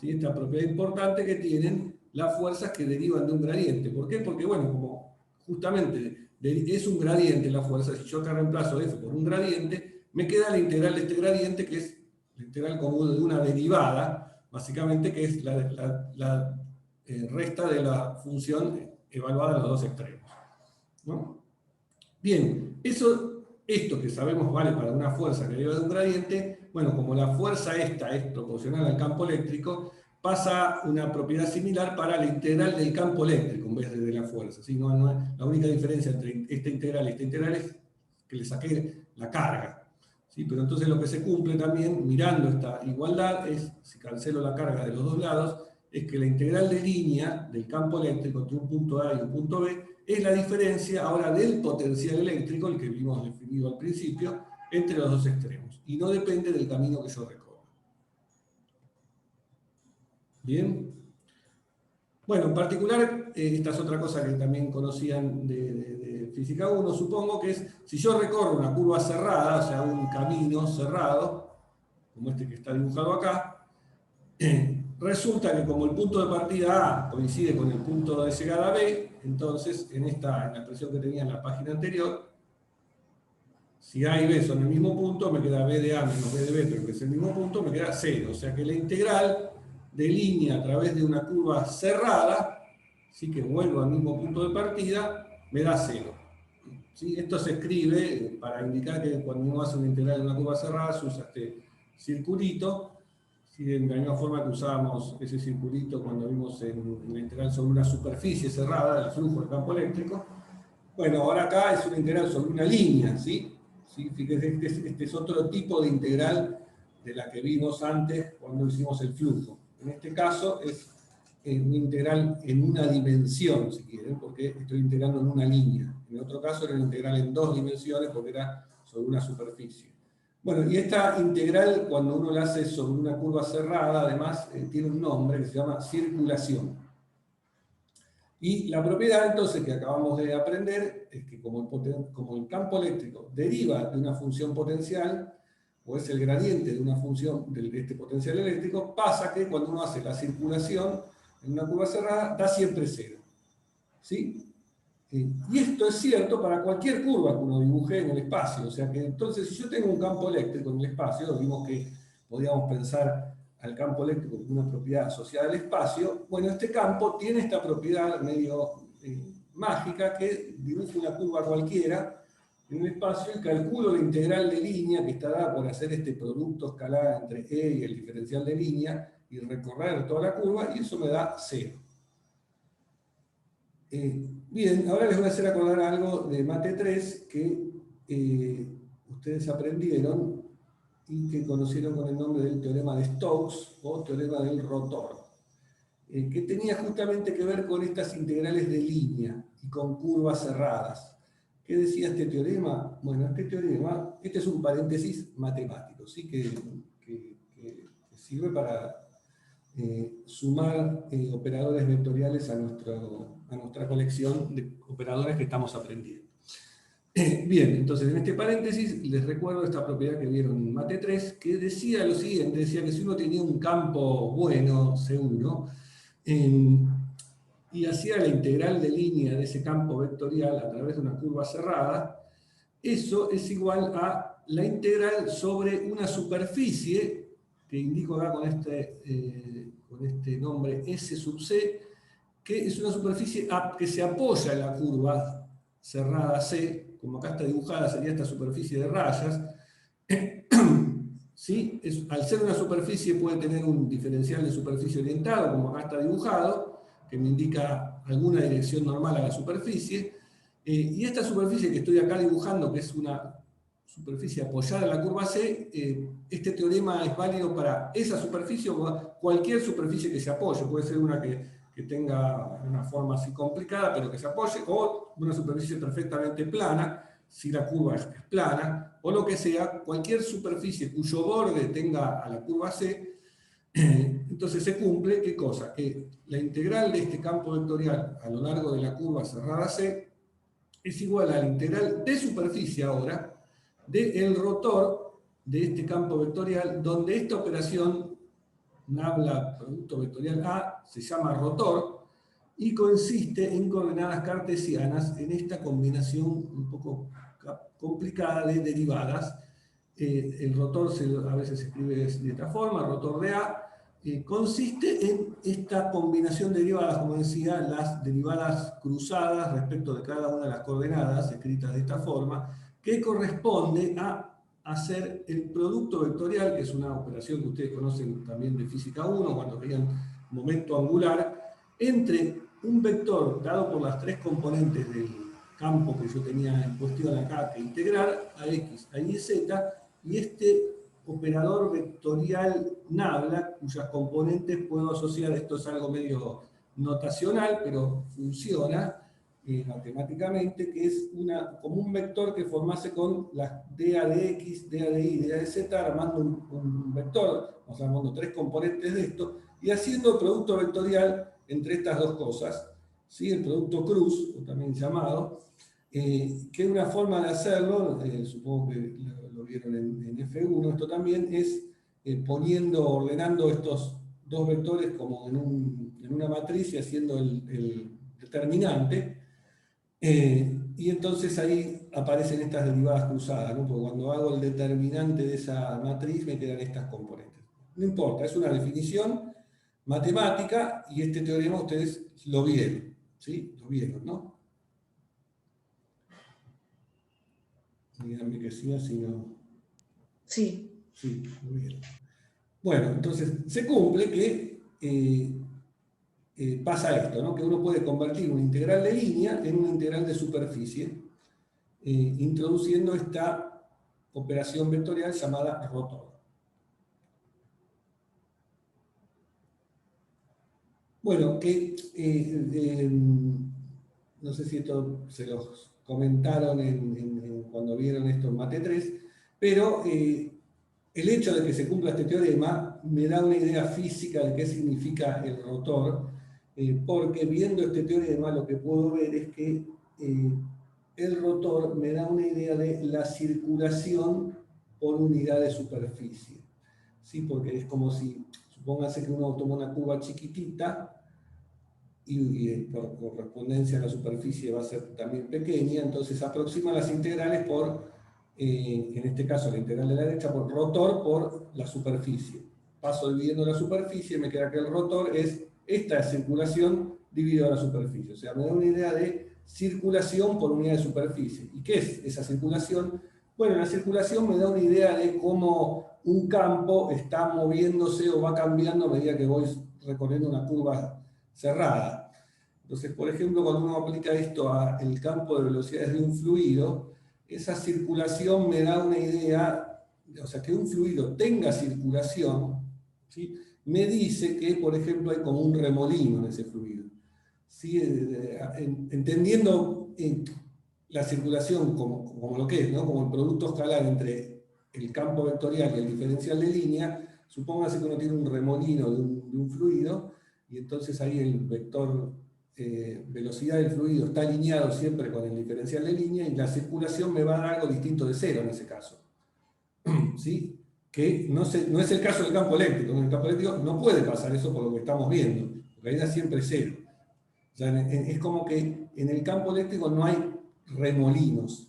¿Sí? Esta propiedad importante que tienen las fuerzas que derivan de un gradiente. ¿Por qué? Porque, bueno, como justamente es un gradiente la fuerza, si yo acá reemplazo F por un gradiente, me queda la integral de este gradiente, que es la integral común de una derivada, básicamente, que es la resta de la función evaluada en los dos extremos, ¿no? Bien, esto que sabemos vale para una fuerza que deriva de un gradiente, bueno, como la fuerza esta es proporcional al campo eléctrico, pasa una propiedad similar para la integral del campo eléctrico en vez de la fuerza. ¿Sí? La única diferencia entre esta integral y esta integral es que le saqué la carga. ¿Sí? Pero entonces lo que se cumple también, mirando esta igualdad, es, si cancelo la carga de los dos lados, es que la integral de línea del campo eléctrico entre un punto A y un punto B es la diferencia ahora del potencial eléctrico, el que vimos definido al principio, entre los dos extremos. Y no depende del camino que yo recorra. Bien. Bueno, en particular, esta es otra cosa que también conocían de Física 1, supongo, que es, si yo recorro una curva cerrada, o sea, un camino cerrado, como este que está dibujado acá, resulta que como el punto de partida A coincide con el punto de llegada B, entonces en la expresión que tenía en la página anterior, si A y B son el mismo punto, me queda B de A menos B de B, pero que es el mismo punto, me queda 0. O sea que la integral de línea a través de una curva cerrada, ¿sí? Que vuelvo al mismo punto de partida, me da 0. ¿Sí? Esto se escribe para indicar que cuando uno hace una integral de una curva cerrada se usa este circulito, ¿sí? De la misma forma que usábamos ese circulito cuando vimos en la integral sobre una superficie cerrada, el flujo del campo eléctrico. Bueno, ahora acá es una integral sobre una línea, ¿sí? ¿Sí? Fíjense, este es otro tipo de integral de la que vimos antes cuando hicimos el flujo. En este caso es una integral en una dimensión, si quieren, porque estoy integrando en una línea. En otro caso era una integral en dos dimensiones porque era sobre una superficie. Bueno, y esta integral, cuando uno la hace sobre una curva cerrada, además tiene un nombre que se llama circulación. Y la propiedad, entonces, que acabamos de aprender, es que como el campo eléctrico deriva de una función potencial, o es el gradiente de una función de este potencial eléctrico, pasa que cuando uno hace la circulación en una curva cerrada, da siempre 0. ¿Sí? Y esto es cierto para cualquier curva que uno dibuje en el espacio. O sea que entonces, si yo tengo un campo eléctrico en el espacio, vimos que podíamos pensar al campo eléctrico como una propiedad asociada al espacio, bueno, este campo tiene esta propiedad medio mágica que dibuja una curva cualquiera en un espacio y calculo la integral de línea que está dada por hacer este producto escalar entre E y el diferencial de línea y recorrer toda la curva, y eso me da 0. Bien, ahora les voy a hacer acordar algo de Mate 3 que ustedes aprendieron y que conocieron con el nombre del teorema de Stokes o teorema del rotor, que tenía justamente que ver con estas integrales de línea y con curvas cerradas. ¿Qué decía este teorema? Bueno, este es un paréntesis matemático, ¿sí? que sirve para sumar operadores vectoriales a nuestra colección de operadores que estamos aprendiendo. Bien, entonces en este paréntesis les recuerdo esta propiedad que vieron en Mate 3, que decía lo siguiente, decía que si uno tenía un campo bueno, C1, y hacía la integral de línea de ese campo vectorial a través de una curva cerrada, eso es igual a la integral sobre una superficie, que indico acá con este nombre S sub C, que es una superficie que se apoya en la curva cerrada C, como acá está dibujada, sería esta superficie de rayas. ¿Sí? Al ser una superficie puede tener un diferencial de superficie orientado, como acá está dibujado, que me indica alguna dirección normal a la superficie. Y esta superficie que estoy acá dibujando, que es una superficie apoyada en la curva C, este teorema es válido para esa superficie o cualquier superficie que se apoye. Puede ser una que tenga una forma así complicada, pero que se apoye, o una superficie perfectamente plana, si la curva es plana, o lo que sea, cualquier superficie cuyo borde tenga a la curva C, entonces se cumple, ¿qué cosa? Que la integral de este campo vectorial a lo largo de la curva cerrada C es igual a la integral de superficie ahora del rotor de este campo vectorial, donde esta operación, nabla producto vectorial A, se llama rotor, y consiste en coordenadas cartesianas en esta combinación un poco complicada de derivadas. El rotor a veces se escribe de esta forma, rotor de A, consiste en esta combinación de derivadas, como decía, las derivadas cruzadas respecto de cada una de las coordenadas, escritas de esta forma, que corresponde a hacer el producto vectorial, que es una operación que ustedes conocen también de física 1, cuando veían momento angular, entre un vector dado por las tres componentes del campo que yo tenía en cuestión acá, que integrar a x, a y, z, y este operador vectorial nabla, cuyas componentes puedo asociar, esto es algo medio notacional, pero funciona matemáticamente, que es como un vector que formase con las dA de x, dA de y, dA de z, armando un vector, o sea, armando tres componentes de esto, y haciendo el producto vectorial entre estas dos cosas, ¿sí? El producto cruz, o también llamado, que es una forma de hacerlo, supongo que lo vieron en F1, esto también es ordenando estos dos vectores como en una matriz y haciendo el determinante, y entonces ahí aparecen estas derivadas cruzadas, ¿no? Porque cuando hago el determinante de esa matriz me quedan estas componentes. No importa, es una definición matemática y este teorema ustedes lo vieron, ¿sí? Lo vieron, ¿no? Díganme que sí, así no. Sí. Sí, lo vieron. Bueno, entonces se cumple que pasa esto, ¿no? Que uno puede convertir una integral de línea en una integral de superficie, introduciendo esta operación vectorial llamada rotor. Bueno, que no sé si esto se los comentaron cuando vieron esto en Mate 3, pero el hecho de que se cumpla este teorema me da una idea física de qué significa el rotor, porque viendo este teorema lo que puedo ver es que el rotor me da una idea de la circulación por unidad de superficie. ¿Sí? Porque es como si, supóngase que uno toma una curva chiquitita y por correspondencia a la superficie va a ser también pequeña, entonces aproxima las integrales por, en este caso la integral de la derecha, por rotor por la superficie. Paso dividiendo la superficie, me queda que el rotor es esta circulación dividida a la superficie. O sea, me da una idea de circulación por unidad de superficie. ¿Y qué es esa circulación? Bueno, la circulación me da una idea de cómo un campo está moviéndose o va cambiando a medida que voy recorriendo una curva cerrada. Entonces, por ejemplo, cuando uno aplica esto al campo de velocidades de un fluido, esa circulación me da una idea, o sea, que un fluido tenga circulación, ¿sí? Me dice que, por ejemplo, hay como un remolino en ese fluido. ¿Sí? Entendiendo la circulación como lo que es, ¿no? Como el producto escalar entre el campo vectorial y el diferencial de línea, supóngase que uno tiene un remolino de un fluido, y entonces ahí el vector velocidad del fluido está alineado siempre con el diferencial de línea y la circulación me va a dar algo distinto de cero en ese caso. ¿Sí? Que no es el caso del campo eléctrico. En el campo eléctrico no puede pasar eso por lo que estamos viendo, porque ahí da siempre cero. O sea, es como que en el campo eléctrico no hay remolinos.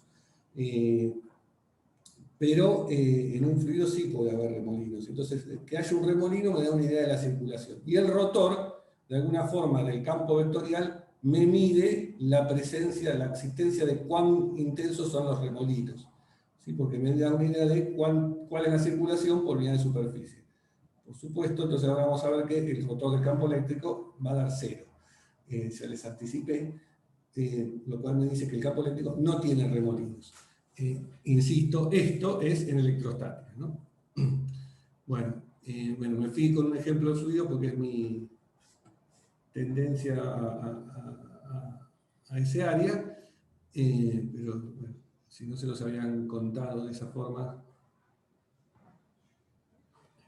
Pero en un fluido sí puede haber remolinos. Entonces, que haya un remolino me da una idea de la circulación. Y el rotor, de alguna forma, del campo vectorial, me mide la presencia, la existencia de cuán intensos son los remolinos. ¿Sí? Porque me da una idea de cuál es la circulación por unidad de superficie. Por supuesto, entonces ahora vamos a ver que el rotor del campo eléctrico va a dar cero. Se les anticipé, lo cual me dice que el campo eléctrico no tiene remolinos. Insisto, esto es en electrostática, ¿no? Bueno, me fui con un ejemplo de fluido porque es mi tendencia a ese área, pero bueno, si no se los habían contado de esa forma,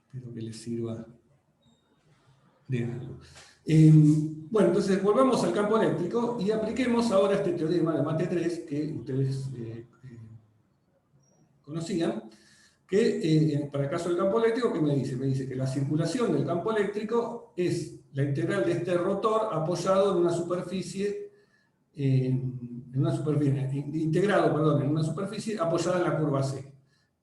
espero que les sirva de algo. Bueno, entonces volvamos al campo eléctrico y apliquemos ahora este teorema de Mate 3 que ustedes conocían, que para el caso del campo eléctrico, ¿qué me dice? Me dice que la circulación del campo eléctrico es la integral de este rotor apoyado en una superficie, integrado en una superficie apoyada en la curva C.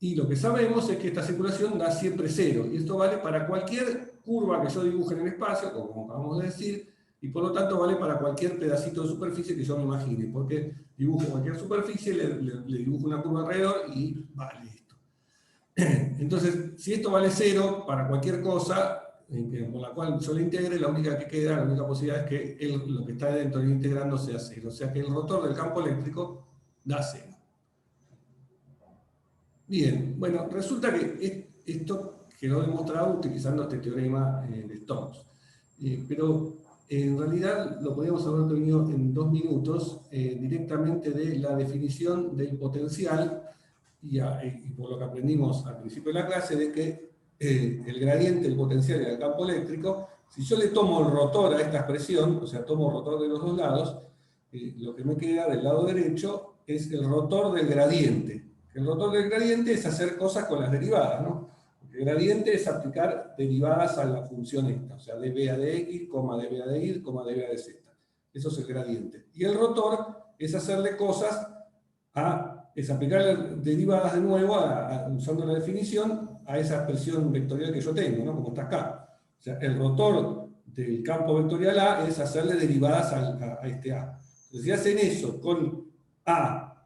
Y lo que sabemos es que esta circulación da siempre cero, y esto vale para cualquier curva que yo dibuje en el espacio, como acabamos de decir, y por lo tanto vale para cualquier pedacito de superficie que yo me imagine, porque dibujo cualquier superficie, le dibujo una curva alrededor y vale esto. Entonces, si esto vale cero para cualquier cosa por la cual yo le integre, la única que queda, la única posibilidad es que lo que está dentro del integrando sea cero. O sea que el rotor del campo eléctrico da cero. Bien, bueno, resulta que esto quedó demostrado utilizando este teorema de Stokes. Pero en realidad lo podríamos haber obtenido en 2 minutos directamente de la definición del potencial y por lo que aprendimos al principio de la clase de que el gradiente del potencial en el campo eléctrico, si yo le tomo el rotor a esta expresión, o sea, tomo el rotor de los dos lados, lo que me queda del lado derecho es el rotor del gradiente. El rotor del gradiente es hacer cosas con las derivadas, ¿no? El gradiente es aplicar derivadas a la función esta, o sea, dB a de x, dB a de y, dB a de z. Eso es el gradiente. Y el rotor es hacerle cosas es aplicar derivadas de nuevo, usando la definición, a esa expresión vectorial que yo tengo, ¿no? Como está acá. O sea, el rotor del campo vectorial A es hacerle derivadas a este A. Entonces, si hacen eso con A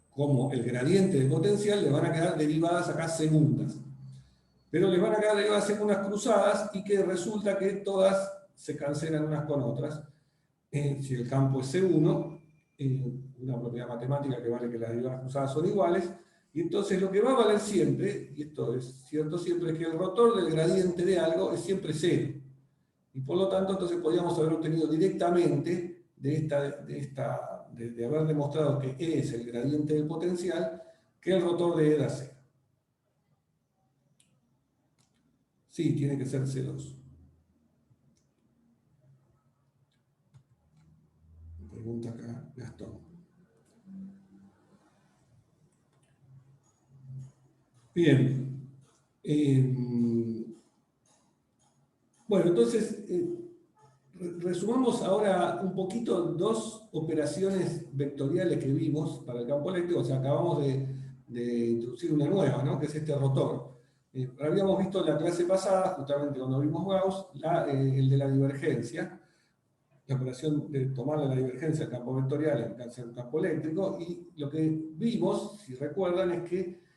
como el gradiente del potencial, le van a quedar derivadas acá segundas. Pero les van a quedar derivadas segundas cruzadas y que resulta que todas se cancelan unas con otras. Si el campo es C1, una propiedad matemática que vale que las derivadas cruzadas son iguales, y entonces lo que va a valer siempre, y esto es cierto siempre, es que el rotor del gradiente de algo es siempre cero. Y por lo tanto, entonces podríamos haber obtenido directamente de haber demostrado que E es el gradiente del potencial, que el rotor de E da cero. Sí, tiene que ser C2. Pregunta acá Gastón. Bien. Bueno, entonces, resumamos ahora un poquito 2 operaciones vectoriales que vimos para el campo eléctrico. O sea, acabamos de introducir una nueva, ¿no? Que es este rotor. Habíamos visto en la clase pasada, justamente cuando vimos Gauss, el de la divergencia, la operación de tomar la divergencia del campo vectorial en el campo eléctrico, y lo que vimos, si recuerdan, es que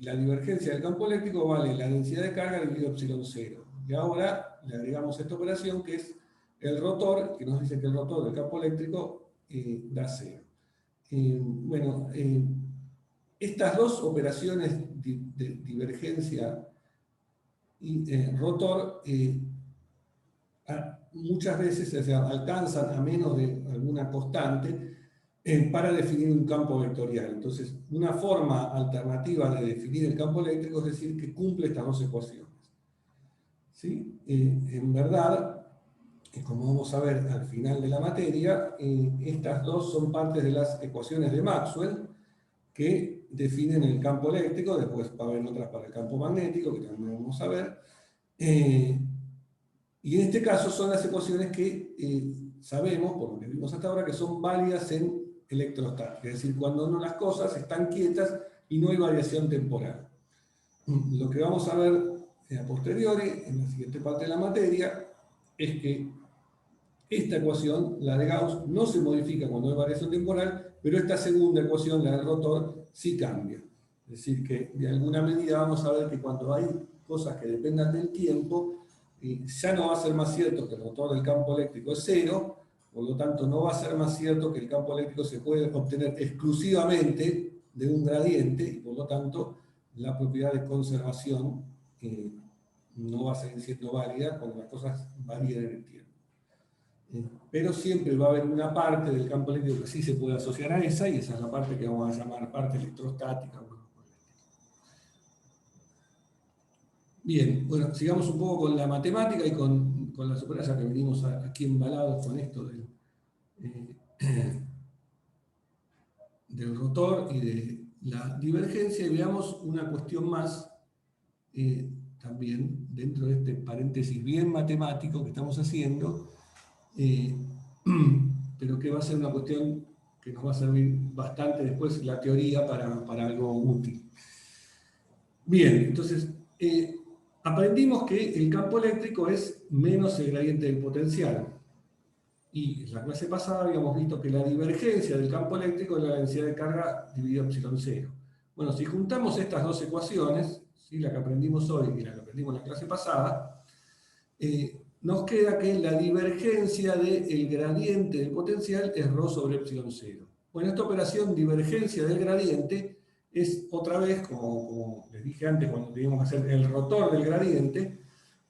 la divergencia del campo eléctrico vale la densidad de carga dividido epsilon 0. Y ahora le agregamos esta operación que es el rotor, que nos dice que el rotor del campo eléctrico da 0. Bueno, estas 2 operaciones de divergencia y rotor muchas veces alcanzan a menos de alguna constante para definir un campo vectorial. Entonces, una forma alternativa de definir el campo eléctrico es decir que cumple estas 2 ecuaciones. ¿Sí? En verdad, que como vamos a ver al final de la materia, estas dos son partes de las ecuaciones de Maxwell que definen el campo eléctrico. Después va a haber otras para el campo magnético, que también vamos a ver. Y en este caso son las ecuaciones que sabemos, por lo que vimos hasta ahora, que son válidas en electrostática, es decir, cuando no las cosas están quietas y no hay variación temporal. Lo que vamos a ver a posteriori, en la siguiente parte de la materia, es que esta ecuación, la de Gauss, no se modifica cuando hay variación temporal, pero esta segunda ecuación, la del rotor, sí cambia. Es decir, que de alguna medida vamos a ver que cuando hay cosas que dependan del tiempo, ya no va a ser más cierto que el rotor del campo eléctrico es cero, por lo tanto no va a ser más cierto que el campo eléctrico se puede obtener exclusivamente de un gradiente, y por lo tanto la propiedad de conservación no va a seguir siendo válida cuando las cosas varían en el tiempo. Pero siempre va a haber una parte del campo eléctrico que sí se puede asociar a esa, y esa es la parte que vamos a llamar parte electrostática. Bien, bueno, sigamos un poco con la matemática y con las operaciones, ya que venimos aquí embalados con esto del rotor y de la divergencia, y veamos una cuestión más también dentro de este paréntesis bien matemático que estamos haciendo, pero que va a ser una cuestión que nos va a servir bastante después la teoría para algo útil. Bien, entonces aprendimos que el campo eléctrico es menos el gradiente del potencial. Y en la clase pasada habíamos visto que la divergencia del campo eléctrico es la densidad de carga dividido epsilon 0. Bueno, si juntamos estas dos ecuaciones, ¿sí?, la que aprendimos hoy y la que aprendimos en la clase pasada, nos queda que la divergencia del gradiente del potencial es ρ sobre epsilon 0. Bueno, esta operación divergencia del gradiente es otra vez, como les dije antes cuando teníamos que hacer el rotor del gradiente,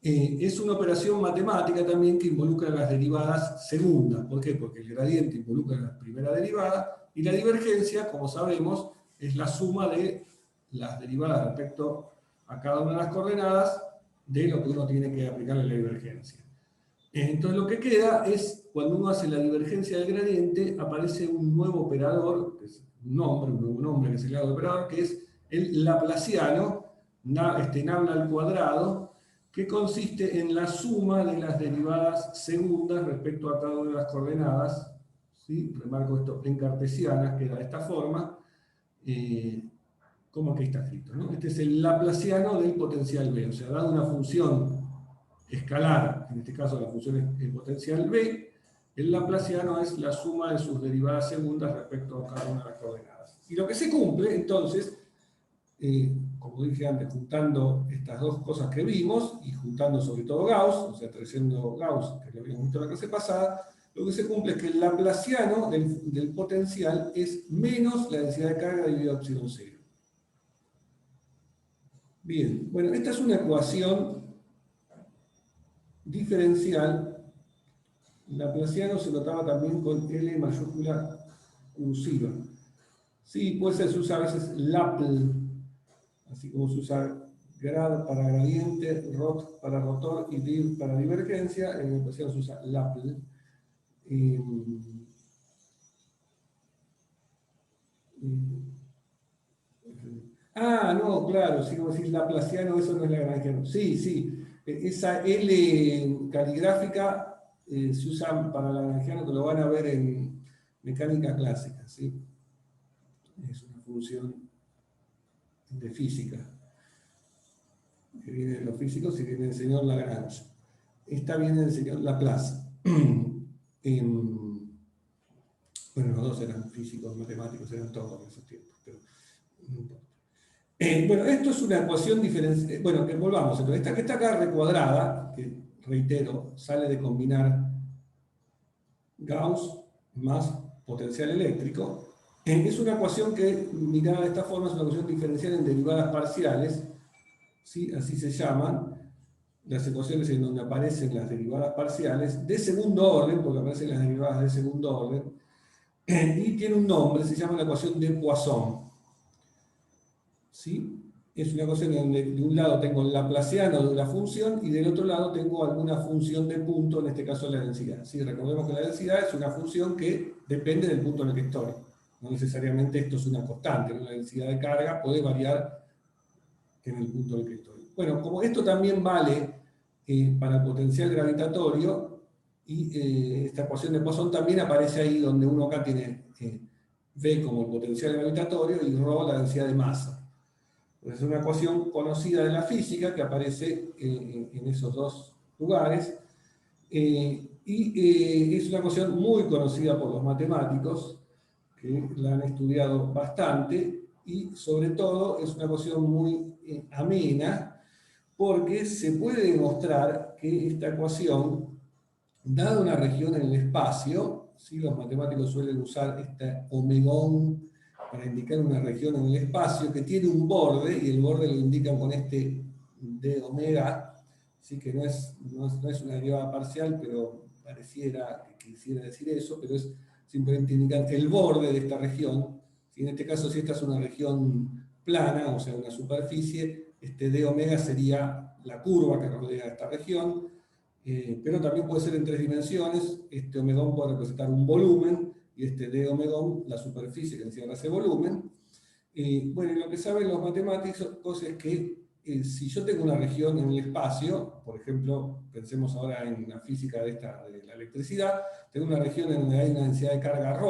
es una operación matemática también que involucra las derivadas segundas. ¿Por qué? Porque el gradiente involucra la primera derivada, y la divergencia, como sabemos, es la suma de las derivadas respecto a cada una de las coordenadas de lo que uno tiene que aplicar en la divergencia. Entonces lo que queda es, cuando uno hace la divergencia del gradiente, aparece un nuevo operador, que es un nuevo nombre que es el operador, que es el laplaciano, nabla al cuadrado, que consiste en la suma de las derivadas segundas respecto a cada una de las coordenadas. ¿Sí? Remarco esto en cartesianas, queda de esta forma, como que está escrito, ¿no? Este es el laplaciano del potencial B, o sea, dado una función escalar, en este caso la función es el potencial B, el laplaciano es la suma de sus derivadas segundas respecto a cada una de las coordenadas. Y lo que se cumple, entonces, como dije antes, juntando estas dos cosas que vimos, y juntando sobre todo Gauss, o sea, trayendo Gauss, que lo habíamos visto en la clase pasada, lo que se cumple es que el laplaciano del potencial es menos la densidad de carga dividida por epsilon 0. Bien, bueno, esta es una ecuación diferencial. Laplaciano se notaba también con L mayúscula cursiva. Sí, puede ser, se usa a veces Laple, así como se usa grad para gradiente, rot para rotor y div para divergencia. En Laplaciano se usa Laple. No, claro, si como decís Laplaciano, eso no es lagrangiano. Sí, sí. Esa L caligráfica se usa para lagrangiano, que lo van a ver en mecánica clásica, ¿sí? Es una función de física que viene de los físicos y viene del señor Lagrange. Esta viene del señor Laplace. Bueno, los dos eran físicos, matemáticos, eran todos en esos tiempos, pero no importa. Bueno, esto es una ecuación diferencial. Bueno, que volvamos. Entonces, esta que está acá recuadrada, que reitero, sale de combinar Gauss más potencial eléctrico, es una ecuación que, mirada de esta forma, es una ecuación diferencial en derivadas parciales, ¿sí? Así se llaman las ecuaciones en donde aparecen las derivadas parciales de segundo orden, porque aparecen las derivadas de segundo orden, y tiene un nombre, se llama la ecuación de Poisson. ¿Sí? es una ecuación donde de un lado tengo el laplaciano de la función y del otro lado tengo alguna función de punto, en este caso la densidad. ¿Sí? Recordemos que la densidad es una función que depende del punto en el que estoy. No necesariamente esto es una constante, ¿no? La densidad de carga puede variar en el punto en el que estoy. Bueno, como esto también vale para el potencial gravitatorio, y esta ecuación de Poisson también aparece ahí donde uno acá tiene V como el potencial gravitatorio y ρ la densidad de masa. Es una ecuación conocida de la física que aparece en esos dos lugares, y es una ecuación muy conocida por los matemáticos, que la han estudiado bastante, y sobre todo es una ecuación muy amena, porque se puede demostrar que esta ecuación, dada una región en el espacio, ¿sí? Los matemáticos suelen usar este omegón para indicar una región en el espacio que tiene un borde, y el borde lo indican con este d omega, ¿sí? Que no es una derivada parcial, pero pareciera que quisiera decir eso, pero es simplemente indicar el borde de esta región. ¿Sí? En este caso, si esta es una región plana, o sea, una superficie, este d omega sería la curva que rodea esta región, pero también puede ser en tres dimensiones. Este omegón puede representar un volumen, y este d omegón la superficie que encierra ese volumen. Bueno, y lo que saben los matemáticos es que si yo tengo una región en el espacio, por ejemplo, pensemos ahora en la física de la electricidad, tengo una región en donde hay una densidad de carga ρ,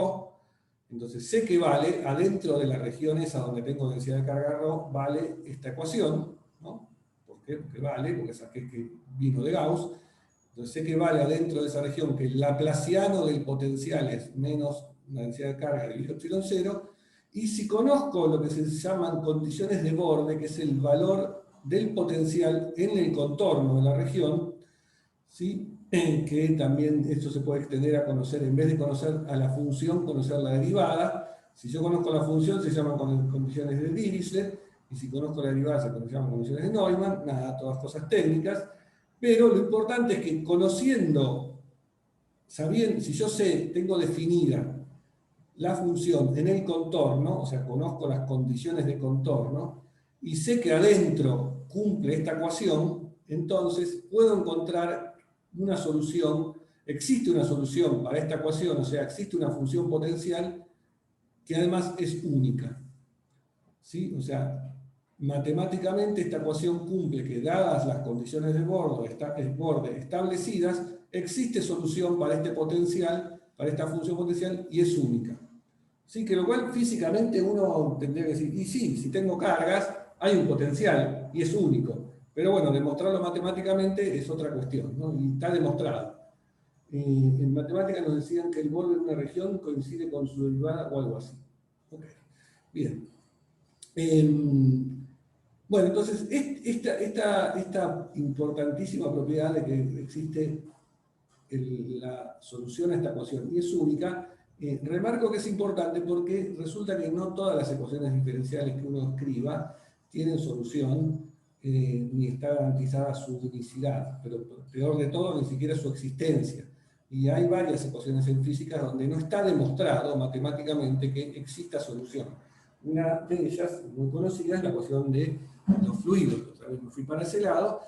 entonces sé que vale, adentro de la región esa donde tengo densidad de carga ρ, vale esta ecuación, ¿no? ¿Por qué? Porque vale, porque saqué que vino de Gauss. Entonces sé que vale adentro de esa región que el laplaciano del potencial es menos una densidad de carga dividido epsilon 0, y si conozco lo que se llaman condiciones de borde, que es el valor del potencial en el contorno de la región, ¿sí? Que también esto se puede extender a conocer, en vez de conocer a la función, conocer la derivada. Si yo conozco la función, se llaman condiciones de Dirichlet, y si conozco la derivada, se llaman condiciones de Neumann. Nada, todas cosas técnicas. Pero lo importante es que conociendo, sabiendo, si yo sé, tengo definida la función en el contorno, o sea, conozco las condiciones de contorno, y sé que adentro cumple esta ecuación, entonces puedo encontrar una solución, existe una solución para esta ecuación, o sea, existe una función potencial que además es única. ¿Sí? O sea, matemáticamente esta ecuación cumple que, dadas las condiciones de borde establecidas, existe solución para este potencial, para esta función potencial, y es única. ¿Sí? Que lo cual físicamente uno tendría que decir, y sí, si tengo cargas, hay un potencial, y es único. Pero bueno, demostrarlo matemáticamente es otra cuestión, ¿no? Y está demostrado. En matemáticas nos decían que el borde de una región coincide con su derivada o algo así. Okay. Bien. Bueno, entonces, esta importantísima propiedad de que existe la solución a esta ecuación y es única, remarco que es importante porque resulta que no todas las ecuaciones diferenciales que uno escriba tienen solución, ni está garantizada su unicidad, pero peor de todo, ni siquiera su existencia. Y hay varias ecuaciones en física donde no está demostrado matemáticamente que exista solución. Una de ellas, muy conocida, es la ecuación de los fluidos. Otra vez me fui para ese lado,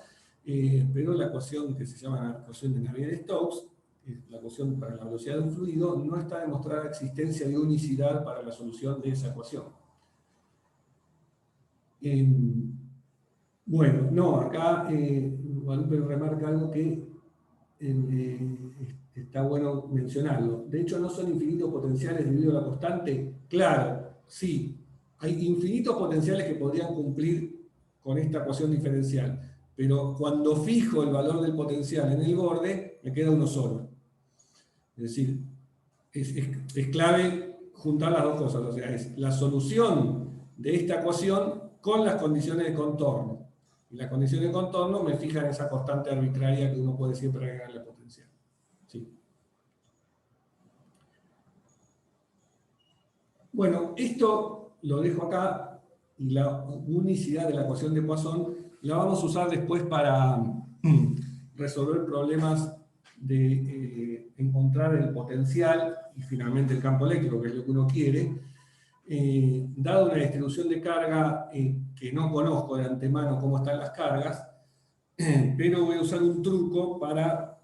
pero la ecuación que se llama la ecuación de Navier-Stokes, la ecuación para la velocidad de un fluido, no está demostrada la existencia de unicidad para la solución de esa ecuación. Bueno, no, acá Guadalupe remarca algo que está bueno mencionarlo. De hecho, ¿no son infinitos potenciales debido a la constante? Claro, sí. Hay infinitos potenciales que podrían cumplir con esta ecuación diferencial, pero cuando fijo el valor del potencial en el borde, me queda uno solo. Es decir, es clave juntar las dos cosas, o sea, es la solución de esta ecuación con las condiciones de contorno. Y las condiciones de contorno me fijan esa constante arbitraria que uno puede siempre agregarle potencial. ¿Sí? Bueno, esto lo dejo acá, y la unicidad de la ecuación de Poisson la vamos a usar después para resolver problemas de encontrar el potencial y finalmente el campo eléctrico, que es lo que uno quiere, dado una distribución de carga que no conozco de antemano cómo están las cargas, pero voy a usar un truco para,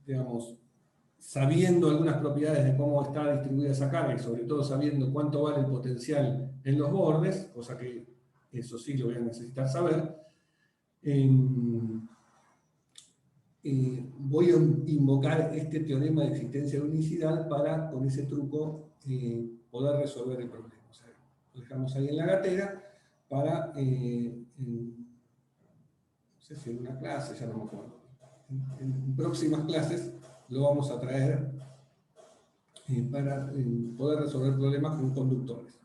digamos, sabiendo algunas propiedades de cómo está distribuida esa carga y sobre todo sabiendo cuánto vale el potencial en los bordes, cosa que eso sí lo voy a necesitar saber, voy a invocar este teorema de existencia de unicidad para, con ese truco, poder resolver el problema. O sea, lo dejamos ahí en la gatera para, no sé si en una clase, ya no me acuerdo, en próximas clases lo vamos a traer para poder resolver problemas con conductores.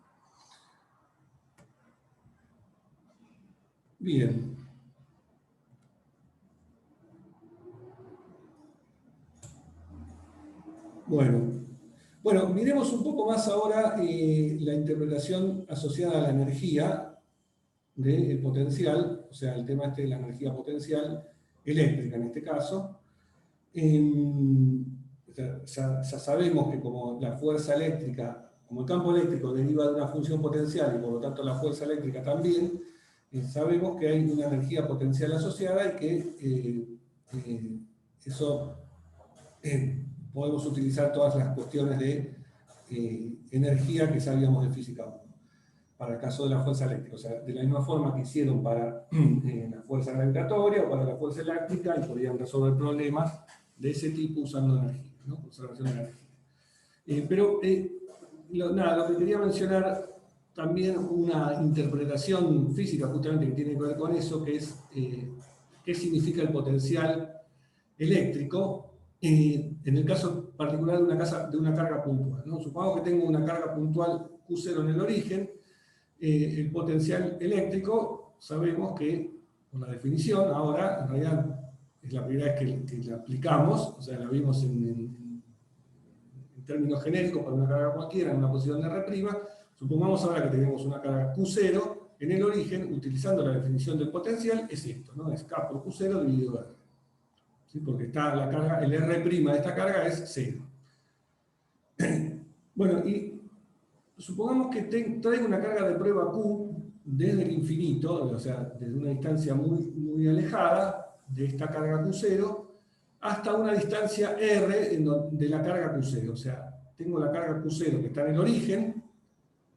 Bien. Bueno, miremos un poco más ahora la interpretación asociada a la energía del potencial, o sea, el tema este de la energía potencial eléctrica en este caso. Ya sabemos que como la fuerza eléctrica, como el campo eléctrico deriva de una función potencial y por lo tanto la fuerza eléctrica también, sabemos que hay una energía potencial asociada y que eso podemos utilizar todas las cuestiones de energía que sabíamos de física 1 para el caso de la fuerza eléctrica. O sea, de la misma forma que hicieron para la fuerza gravitatoria o para la fuerza eléctrica, y podían resolver problemas de ese tipo usando energía, ¿no? Conservación de energía. Pero lo que quería mencionar también una interpretación física justamente que tiene que ver con eso, que es qué significa el potencial eléctrico en el caso particular de una carga puntual, ¿no? Supongamos que tengo una carga puntual Q0 en el origen, el potencial eléctrico, sabemos que, con la definición, ahora, en realidad, es la primera vez que la aplicamos, o sea, la vimos en términos genéricos para una carga cualquiera, en una posición de R', supongamos ahora que tenemos una carga Q0 en el origen, utilizando la definición del potencial, es esto, ¿no? Es K por Q0 dividido R. ¿Sí? Porque está la carga, el R' de esta carga es 0. Bueno, y supongamos que traigo una carga de prueba Q desde el infinito, o sea, desde una distancia muy alejada de esta carga Q0, hasta una distancia R de la carga Q0. O sea, tengo la carga Q0 que está en el origen,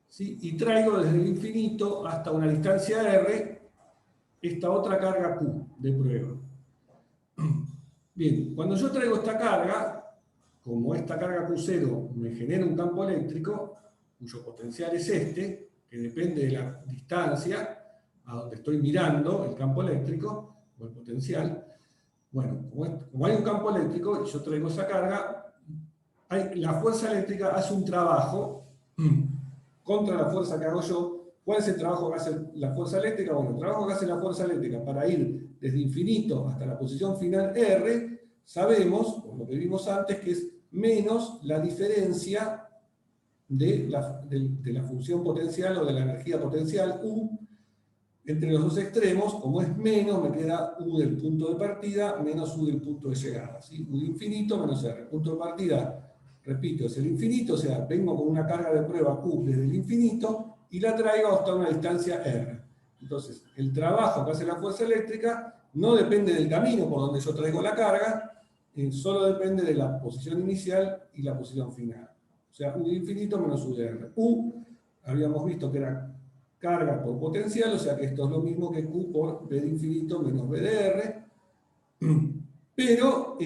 ¿sí? Y traigo desde el infinito hasta una distancia R esta otra carga Q de prueba. Bien, cuando yo traigo esta carga, como esta carga Q0 me genera un campo eléctrico, cuyo potencial es este, que depende de la distancia a donde estoy mirando el campo eléctrico, o el potencial. Bueno, como hay un campo eléctrico y yo traigo esa carga, la fuerza eléctrica hace un trabajo contra la fuerza que hago yo. ¿Cuál es el trabajo que hace la fuerza eléctrica? Bueno, el trabajo que hace la fuerza eléctrica para ir desde infinito hasta la posición final R, sabemos, por lo que vimos antes, que es menos la diferencia de la función potencial o de la energía potencial U entre los dos extremos. Como es menos, me queda U del punto de partida menos U del punto de llegada, ¿sí? U de infinito menos R. El punto de partida, repito, es el infinito, o sea, vengo con una carga de prueba Q desde el infinito y la traigo hasta una distancia R. Entonces, el trabajo que hace la fuerza eléctrica no depende del camino por donde yo traigo la carga, solo depende de la posición inicial y la posición final. O sea, U de infinito menos U de R. U, habíamos visto que era carga por potencial, o sea que esto es lo mismo que Q por B de infinito menos B de R. Pero,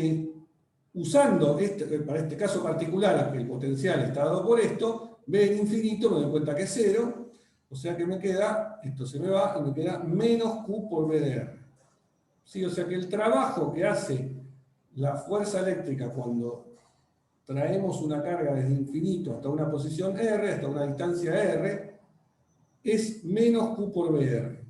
usando para este caso particular, que el potencial está dado por esto, B de infinito me doy cuenta que es 0, o sea que me queda, esto se me va, y me queda menos Q por B de R. ¿Sí? O sea que el trabajo que hace la fuerza eléctrica cuando traemos una carga desde infinito hasta una posición R, hasta una distancia R, es menos Q por BR.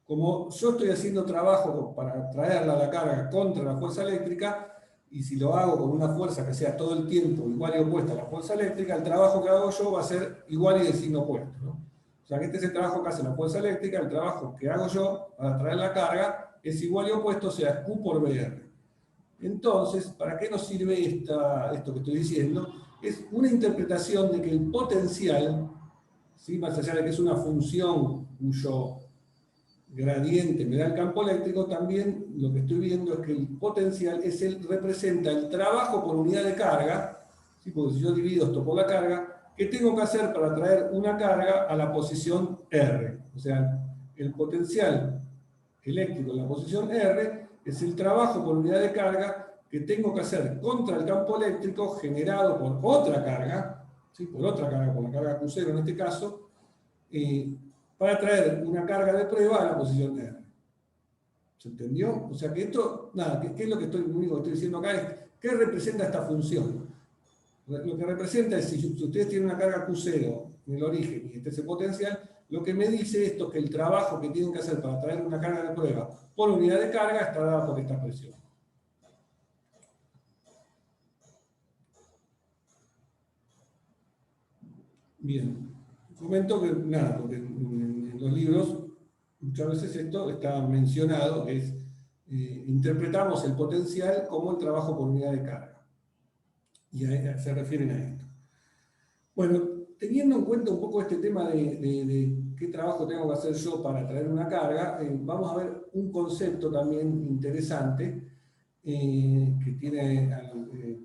Como yo estoy haciendo trabajo para traerla la carga contra la fuerza eléctrica, y si lo hago con una fuerza que sea todo el tiempo igual y opuesta a la fuerza eléctrica, el trabajo que hago yo va a ser igual y de signo opuesto, ¿no? O sea que este es el trabajo que hace la fuerza eléctrica, el trabajo que hago yo para traer la carga es igual y opuesto, o sea, Q por BR. Entonces, ¿para qué nos sirve esto que estoy diciendo? Es una interpretación de que el potencial, ¿sí? Más allá de que es una función cuyo gradiente me da el campo eléctrico, también lo que estoy viendo es que el potencial representa el trabajo por unidad de carga, ¿sí? Porque si yo divido esto por la carga, ¿qué tengo que hacer para traer una carga a la posición R? O sea, el potencial eléctrico en la posición R es el trabajo por unidad de carga que tengo que hacer contra el campo eléctrico generado por otra carga, ¿sí? Por otra carga, por la carga Q0 en este caso, para traer una carga de prueba a la posición R. ¿Se entendió? O sea que esto, nada, ¿qué es lo único que estoy diciendo acá? Es ¿qué representa esta función? Lo que representa es, si ustedes tienen una carga Q0 en el origen y este es el potencial, lo que me dice esto es que el trabajo que tienen que hacer para traer una carga de prueba por unidad de carga está dada por esta presión. Bien, comento que nada, porque en los libros muchas veces esto está mencionado, que es interpretamos el potencial como el trabajo por unidad de carga. Y se refieren a esto. Bueno, teniendo en cuenta un poco este tema de qué trabajo tengo que hacer yo para traer una carga, vamos a ver un concepto también interesante, que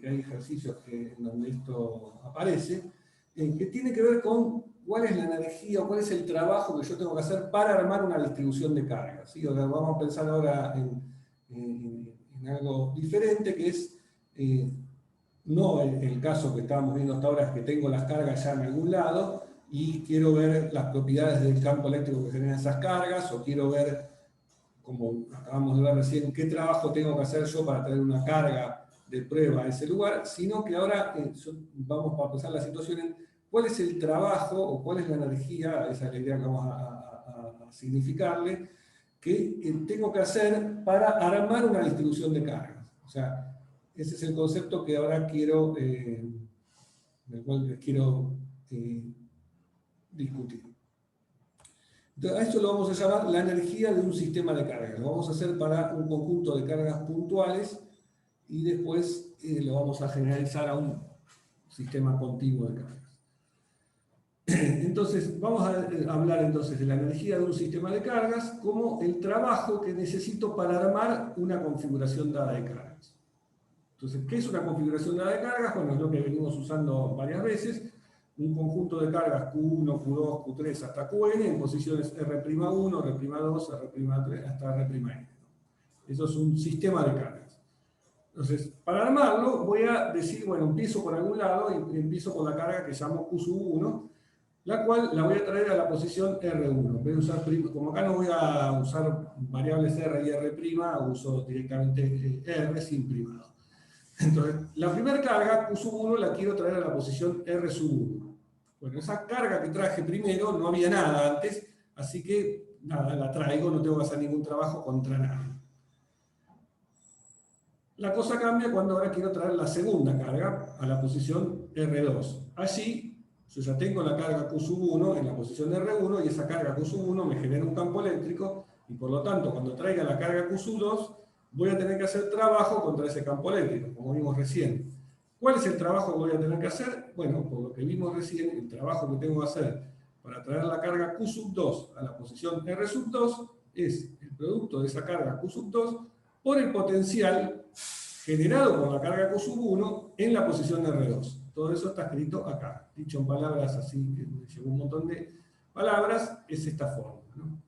hay ejercicios en donde esto aparece, que tiene que ver con cuál es la energía o cuál es el trabajo que yo tengo que hacer para armar una distribución de cargas, ¿sí? O sea, vamos a pensar ahora en algo diferente, que es no el caso que estábamos viendo hasta ahora, es que tengo las cargas ya en algún lado y quiero ver las propiedades del campo eléctrico que generan esas cargas, o quiero ver, como acabamos de ver recién, qué trabajo tengo que hacer yo para traer una carga de prueba a ese lugar, sino que ahora vamos a pensar la situación en cuál es el trabajo o cuál es la energía, esa es la idea que vamos a significarle, que tengo que hacer para armar una distribución de cargas. O sea, ese es el concepto que ahora quiero, del cual les quiero discutir. Entonces, a esto lo vamos a llamar la energía de un sistema de cargas. Lo vamos a hacer para un conjunto de cargas puntuales y después lo vamos a generalizar a un sistema continuo de cargas. Entonces, vamos a hablar entonces de la energía de un sistema de cargas como el trabajo que necesito para armar una configuración dada de cargas. Entonces, ¿qué es una configuración dada de cargas? Bueno, es lo que venimos usando varias veces. Un conjunto de cargas Q1, Q2, Q3 hasta Qn en posiciones R'1, R'2, R'3 hasta R'N. Eso es un sistema de cargas. Entonces, para armarlo voy a decir, bueno, empiezo por algún lado y empiezo por la carga que llamo Q1, la cual la voy a traer a la posición R1. En vez de usar, como acá no voy a usar variables R y R', uso directamente R sin primado. Entonces, la primera carga, Q1, la quiero traer a la posición R'1. Bueno, esa carga que traje primero, no había nada antes, así que nada, la traigo, no tengo que hacer ningún trabajo contra nadie. La cosa cambia cuando ahora quiero traer la segunda carga a la posición R2. Allí, yo ya tengo la carga Q1 en la posición de R1 y esa carga Q1 me genera un campo eléctrico y por lo tanto, cuando traiga la carga Q2, voy a tener que hacer trabajo contra ese campo eléctrico, como vimos recién. ¿Cuál es el trabajo que voy a tener que hacer? Bueno, por lo que vimos recién, el trabajo que tengo que hacer para traer la carga Q2 a la posición R2 es el producto de esa carga Q2 por el potencial generado por la carga Q1 en la posición de R2. Todo eso está escrito acá. Dicho en palabras así, que me llevó un montón de palabras, es esta forma, ¿no?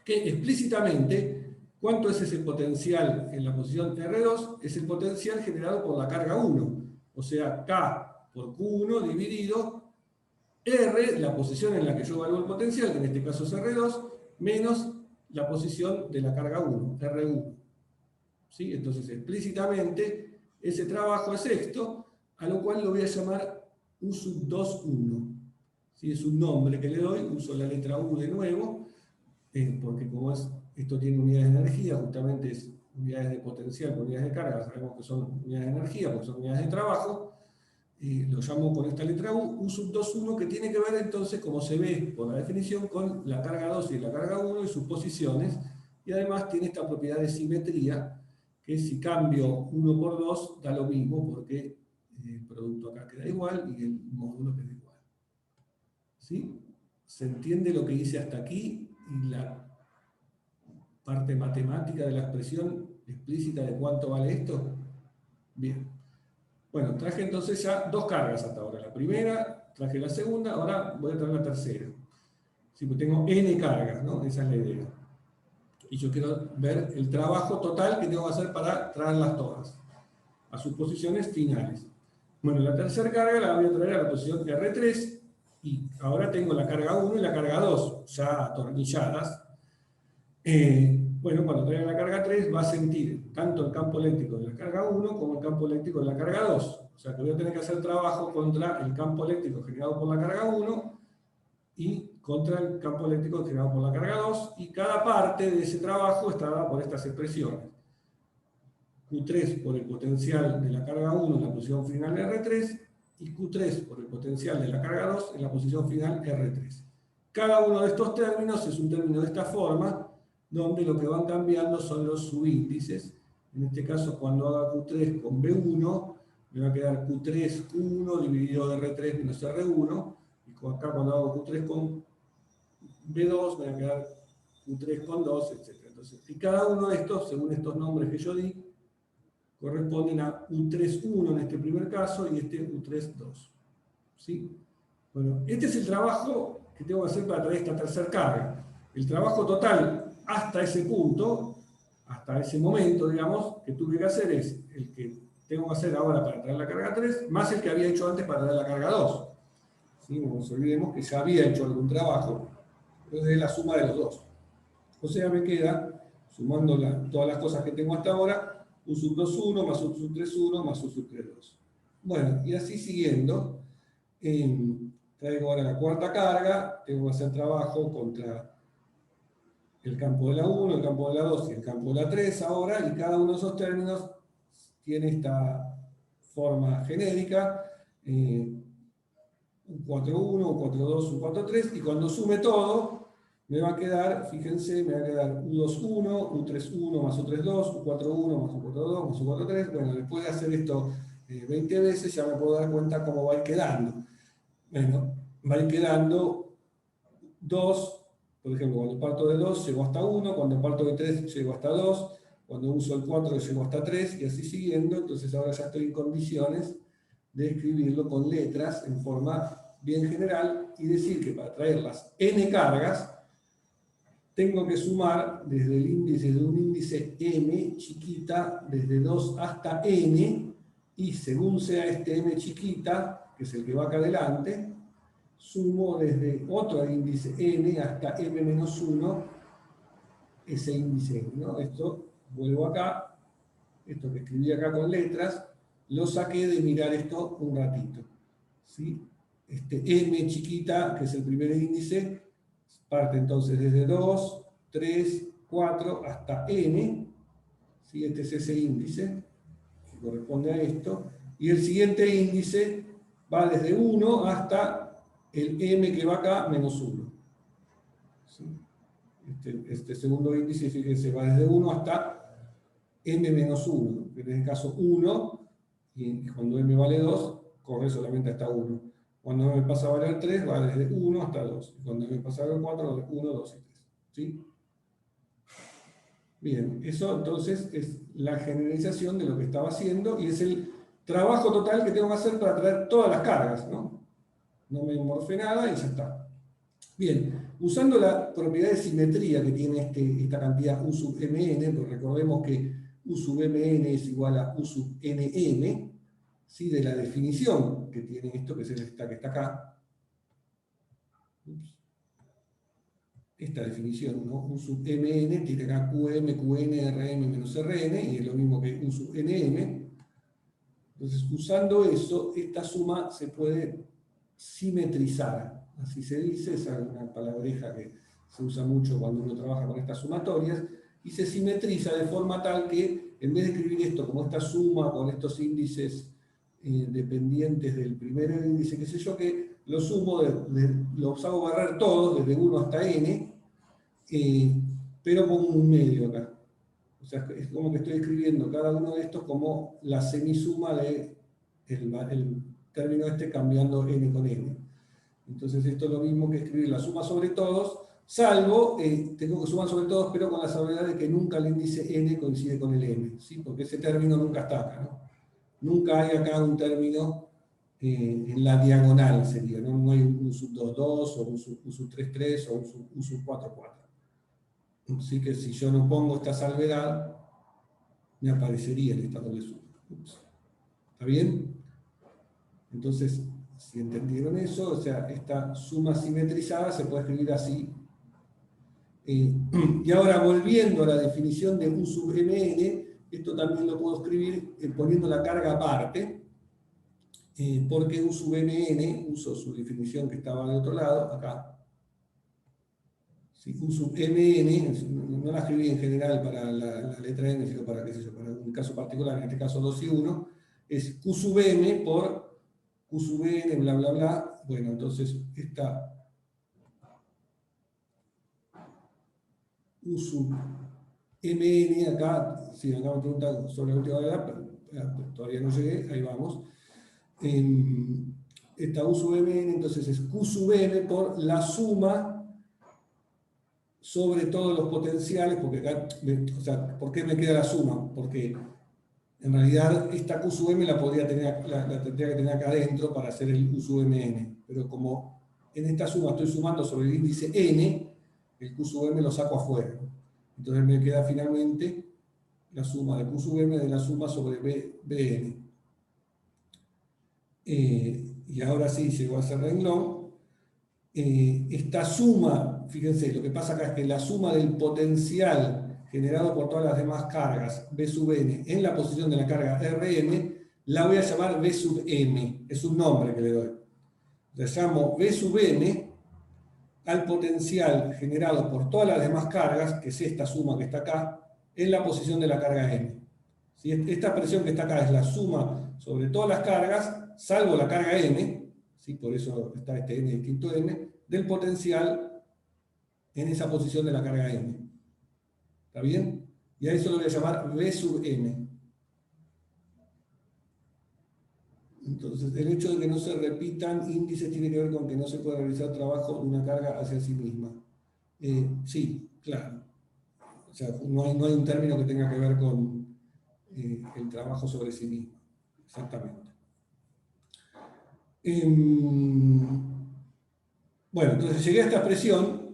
Que explícitamente, ¿cuánto es ese potencial en la posición R2? Es el potencial generado por la carga 1. O sea, K por Q1 dividido R, la posición en la que yo evalúo el potencial, que en este caso es R2, menos la posición de la carga 1, R1. ¿Sí? Entonces, explícitamente, ese trabajo es esto, a lo cual lo voy a llamar U2.1. ¿Sí? Es un nombre que le doy, uso la letra U de nuevo, porque como esto tiene unidades de energía, justamente es unidades de potencial por unidades de carga, sabemos que son unidades de energía, porque son unidades de trabajo, lo llamo con esta letra U, U2.1, que tiene que ver entonces, como se ve por la definición, con la carga 2 y la carga 1 y sus posiciones, y además tiene esta propiedad de simetría, que si cambio 1 por 2 da lo mismo, porque el producto acá queda igual y el módulo queda igual. ¿Sí? ¿Se entiende lo que hice hasta aquí? Y la parte matemática de la expresión explícita de cuánto vale esto. Bien. Bueno, traje entonces ya dos cargas hasta ahora. La primera, traje la segunda, ahora voy a traer la tercera. Sí, pues tengo n cargas, ¿no? Esa es la idea. Y yo quiero ver el trabajo total que tengo que hacer para traerlas todas a sus posiciones finales. Bueno, la tercera carga la voy a traer a la posición R3 y ahora tengo la carga 1 y la carga 2 ya atornilladas. Bueno, cuando traiga la carga 3 va a sentir tanto el campo eléctrico de la carga 1 como el campo eléctrico de la carga 2. O sea que voy a tener que hacer trabajo contra el campo eléctrico generado por la carga 1 y contra el campo eléctrico generado por la carga 2, y cada parte de ese trabajo está dada por estas expresiones. Q3 por el potencial de la carga 1 en la posición final R3, y Q3 por el potencial de la carga 2 en la posición final R3. Cada uno de estos términos es un término de esta forma, donde lo que van cambiando son los subíndices. En este caso, cuando haga Q3 con B1, me va a quedar Q3, Q1 dividido R3 menos R1, y acá cuando hago Q3 con B2 me va a quedar Q3 con 2, etc. Entonces, y cada uno de estos, según estos nombres que yo di, corresponden a U3.1 en este primer caso y este U3.2. ¿Sí? Bueno, este es el trabajo que tengo que hacer para traer esta tercera carga. El trabajo total hasta ese punto, hasta ese momento, digamos, que tuve que hacer es el que tengo que hacer ahora para traer la carga 3, más el que había hecho antes para traer la carga 2. ¿Sí? No nos olvidemos que ya había hecho algún trabajo, entonces es la suma de los dos. O sea, me queda, sumando todas las cosas que tengo hasta ahora, U sub 2.1 más U sub 3.1 más U sub 3.2. Bueno, y así siguiendo, traigo ahora la cuarta carga, tengo que hacer trabajo contra el campo de la 1, el campo de la 2 y el campo de la 3 ahora, y cada uno de esos términos tiene esta forma genérica, U4.1, U4.2, U4.3, y cuando sume todo, me va a quedar, fíjense, me va a quedar U2.1, U3.1 más U3.2, U4.1 más U4.2 más U4.3. Bueno, después de hacer esto 20 veces ya me puedo dar cuenta cómo va a ir quedando. Bueno, va a ir quedando 2, por ejemplo, cuando parto de 2 llego hasta 1, cuando parto de 3 llego hasta 2, cuando uso el 4 llego hasta 3, y así siguiendo. Entonces ahora ya estoy en condiciones de escribirlo con letras en forma bien general y decir que para traer las n cargas tengo que sumar desde el índice de un índice m chiquita, desde 2 hasta n, y según sea este m chiquita, que es el que va acá adelante, sumo desde otro índice n hasta m menos 1, ese índice n, ¿no? Esto, vuelvo acá, esto que escribí acá con letras, lo saqué de mirar esto un ratito. ¿Sí? Este m chiquita, que es el primer índice, parte entonces desde 2, 3, 4 hasta n. ¿Sí? Este es ese índice que corresponde a esto. Y el siguiente índice va desde 1 hasta el m que va acá menos 1. ¿Sí? Este segundo índice, fíjense, va desde 1 hasta m menos 1, que en este caso 1, y cuando m vale 2, corre solamente hasta 1. Cuando m pasa a valer 3, va desde 1 hasta 2. Y cuando m pasa a valer 4, de 1, 2 y 3. ¿Sí? Bien, eso entonces es la generalización de lo que estaba haciendo y es el trabajo total que tengo que hacer para traer todas las cargas, ¿no? No me morfé nada y ya está. Bien, usando la propiedad de simetría que tiene esta cantidad U sub mn, porque recordemos que U sub mn es igual a U sub nm, ¿sí? De la definición que tiene esto, que es esta que está acá. Ups. Esta definición, ¿no? U sub mn tiene acá qm, qn, rm menos rn, y es lo mismo que U sub nm. Entonces, usando eso, esta suma se puede simetrizar. Así se dice, es una palabreja que se usa mucho cuando uno trabaja con estas sumatorias, y se simetriza de forma tal que, en vez de escribir esto como esta suma con estos índices dependientes del primer índice, qué sé yo, que lo sumo, los hago barrer todos, desde 1 hasta n, pero pongo un medio acá. O sea, es como que estoy escribiendo cada uno de estos como la semisuma del término este cambiando n con n. Entonces esto es lo mismo que escribir la suma sobre todos, salvo, tengo que sumar sobre todos, pero con la salvedad de que nunca el índice n coincide con el m, ¿sí? Porque ese término nunca está acá, ¿no? Nunca hay acá un término en la diagonal, sería, ¿no? No hay un sub 2,2 o un sub 3,3 o un sub 4,4. Así que si yo no pongo esta salvedad, me aparecería en esta doble suma. ¿Está bien? Entonces, si entendieron eso, o sea, esta suma simetrizada se puede escribir así. Y ahora, volviendo a la definición de U sub mn, esto también lo puedo escribir poniendo la carga aparte, porque U sub mn, uso su definición que estaba de otro lado, acá. Sí, U sub mn, no la escribí en general para la letra n, sino para, qué sé yo, para un caso particular, en este caso 2 y 1, es Q sub m por Q sub n, bla, bla, bla. Bueno, entonces esta U sub mn, acá, sí, acá me preguntan sobre la última variedad, pero todavía no llegué, ahí vamos. Esta U sub mn, entonces es Q sub m por la suma sobre todos los potenciales, porque acá, o sea, ¿por qué me queda la suma? Porque en realidad esta Q sub m la tendría que tener acá adentro para hacer el U sub mn, pero como en esta suma estoy sumando sobre el índice n, el Q sub m lo saco afuera. Entonces me queda finalmente la suma de Q sub m de la suma sobre bn. Y ahora sí llegó a ese renglón. Esta suma, fíjense, lo que pasa acá es que la suma del potencial generado por todas las demás cargas B sub n en la posición de la carga Rm, la voy a llamar B sub m, es un nombre que le doy. Le llamo B sub m al potencial generado por todas las demás cargas, que es esta suma que está acá, en la posición de la carga m. ¿Sí? Esta expresión que está acá es la suma sobre todas las cargas, salvo la carga m, ¿sí? Por eso está este n distinto a m, del potencial en esa posición de la carga m. ¿Está bien? Y a eso lo voy a llamar B sub m. Entonces, el hecho de que no se repitan índices tiene que ver con que no se puede realizar trabajo de una carga hacia sí misma. Sí, claro. O sea, no hay un término que tenga que ver con el trabajo sobre sí mismo. Exactamente. Bueno, entonces llegué a esta expresión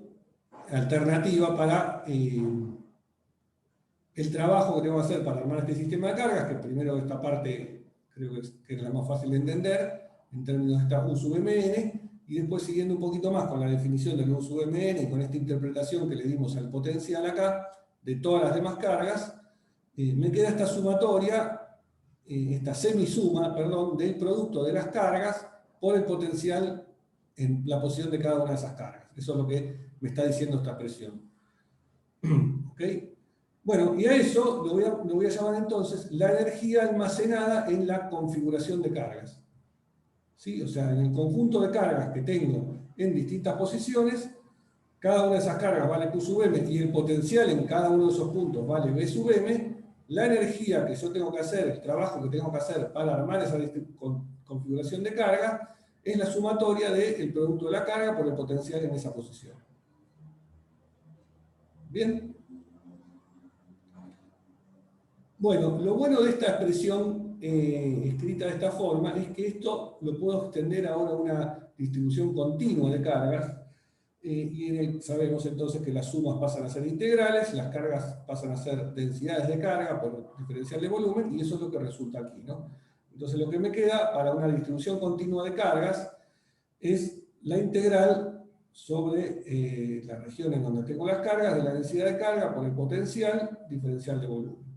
alternativa para el trabajo que tengo que hacer para armar este sistema de cargas, que primero esta parte creo que es la más fácil de entender, en términos de esta U sub mn, y después siguiendo un poquito más con la definición del U sub mn y con esta interpretación que le dimos al potencial acá, de todas las demás cargas, me queda esta sumatoria, esta semisuma, perdón, del producto de las cargas por el potencial en la posición de cada una de esas cargas. Eso es lo que me está diciendo esta expresión. ¿Ok? Bueno, y a eso lo voy a llamar entonces la energía almacenada en la configuración de cargas. ¿Sí? O sea, en el conjunto de cargas que tengo en distintas posiciones, cada una de esas cargas vale Q sub m y el potencial en cada uno de esos puntos vale B sub m, la energía que yo tengo que hacer, el trabajo que tengo que hacer para armar esa configuración de carga, es la sumatoria del producto de la carga por el potencial en esa posición. ¿Bien? Bueno, lo bueno de esta expresión escrita de esta forma es que esto lo puedo extender ahora a una distribución continua de cargas, y sabemos entonces que las sumas pasan a ser integrales, las cargas pasan a ser densidades de carga por diferencial de volumen, y eso es lo que resulta aquí, ¿no? Entonces lo que me queda para una distribución continua de cargas es la integral sobre la región en donde tengo las cargas de la densidad de carga por el potencial diferencial de volumen.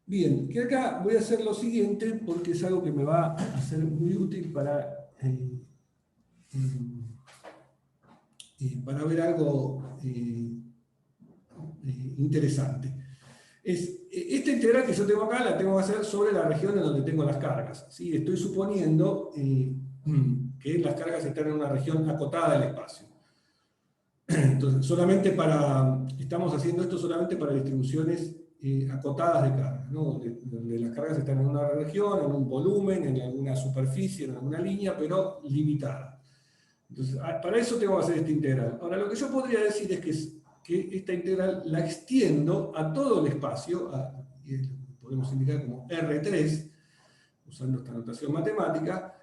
Bien, que acá voy a hacer lo siguiente porque es algo que me va a ser muy útil para ver algo interesante. Esta integral que yo tengo acá la tengo que hacer sobre la región en donde tengo las cargas. ¿Sí? Estoy suponiendo que las cargas están en una región acotada del espacio. Entonces, estamos haciendo esto solamente para distribuciones acotadas de carga, ¿no? Donde las cargas están en una región, en un volumen, en alguna superficie, en alguna línea, pero limitada. Entonces, para eso tengo que hacer esta integral. Ahora, lo que yo podría decir es que esta integral la extiendo a todo el espacio, podemos indicar como R3, usando esta notación matemática,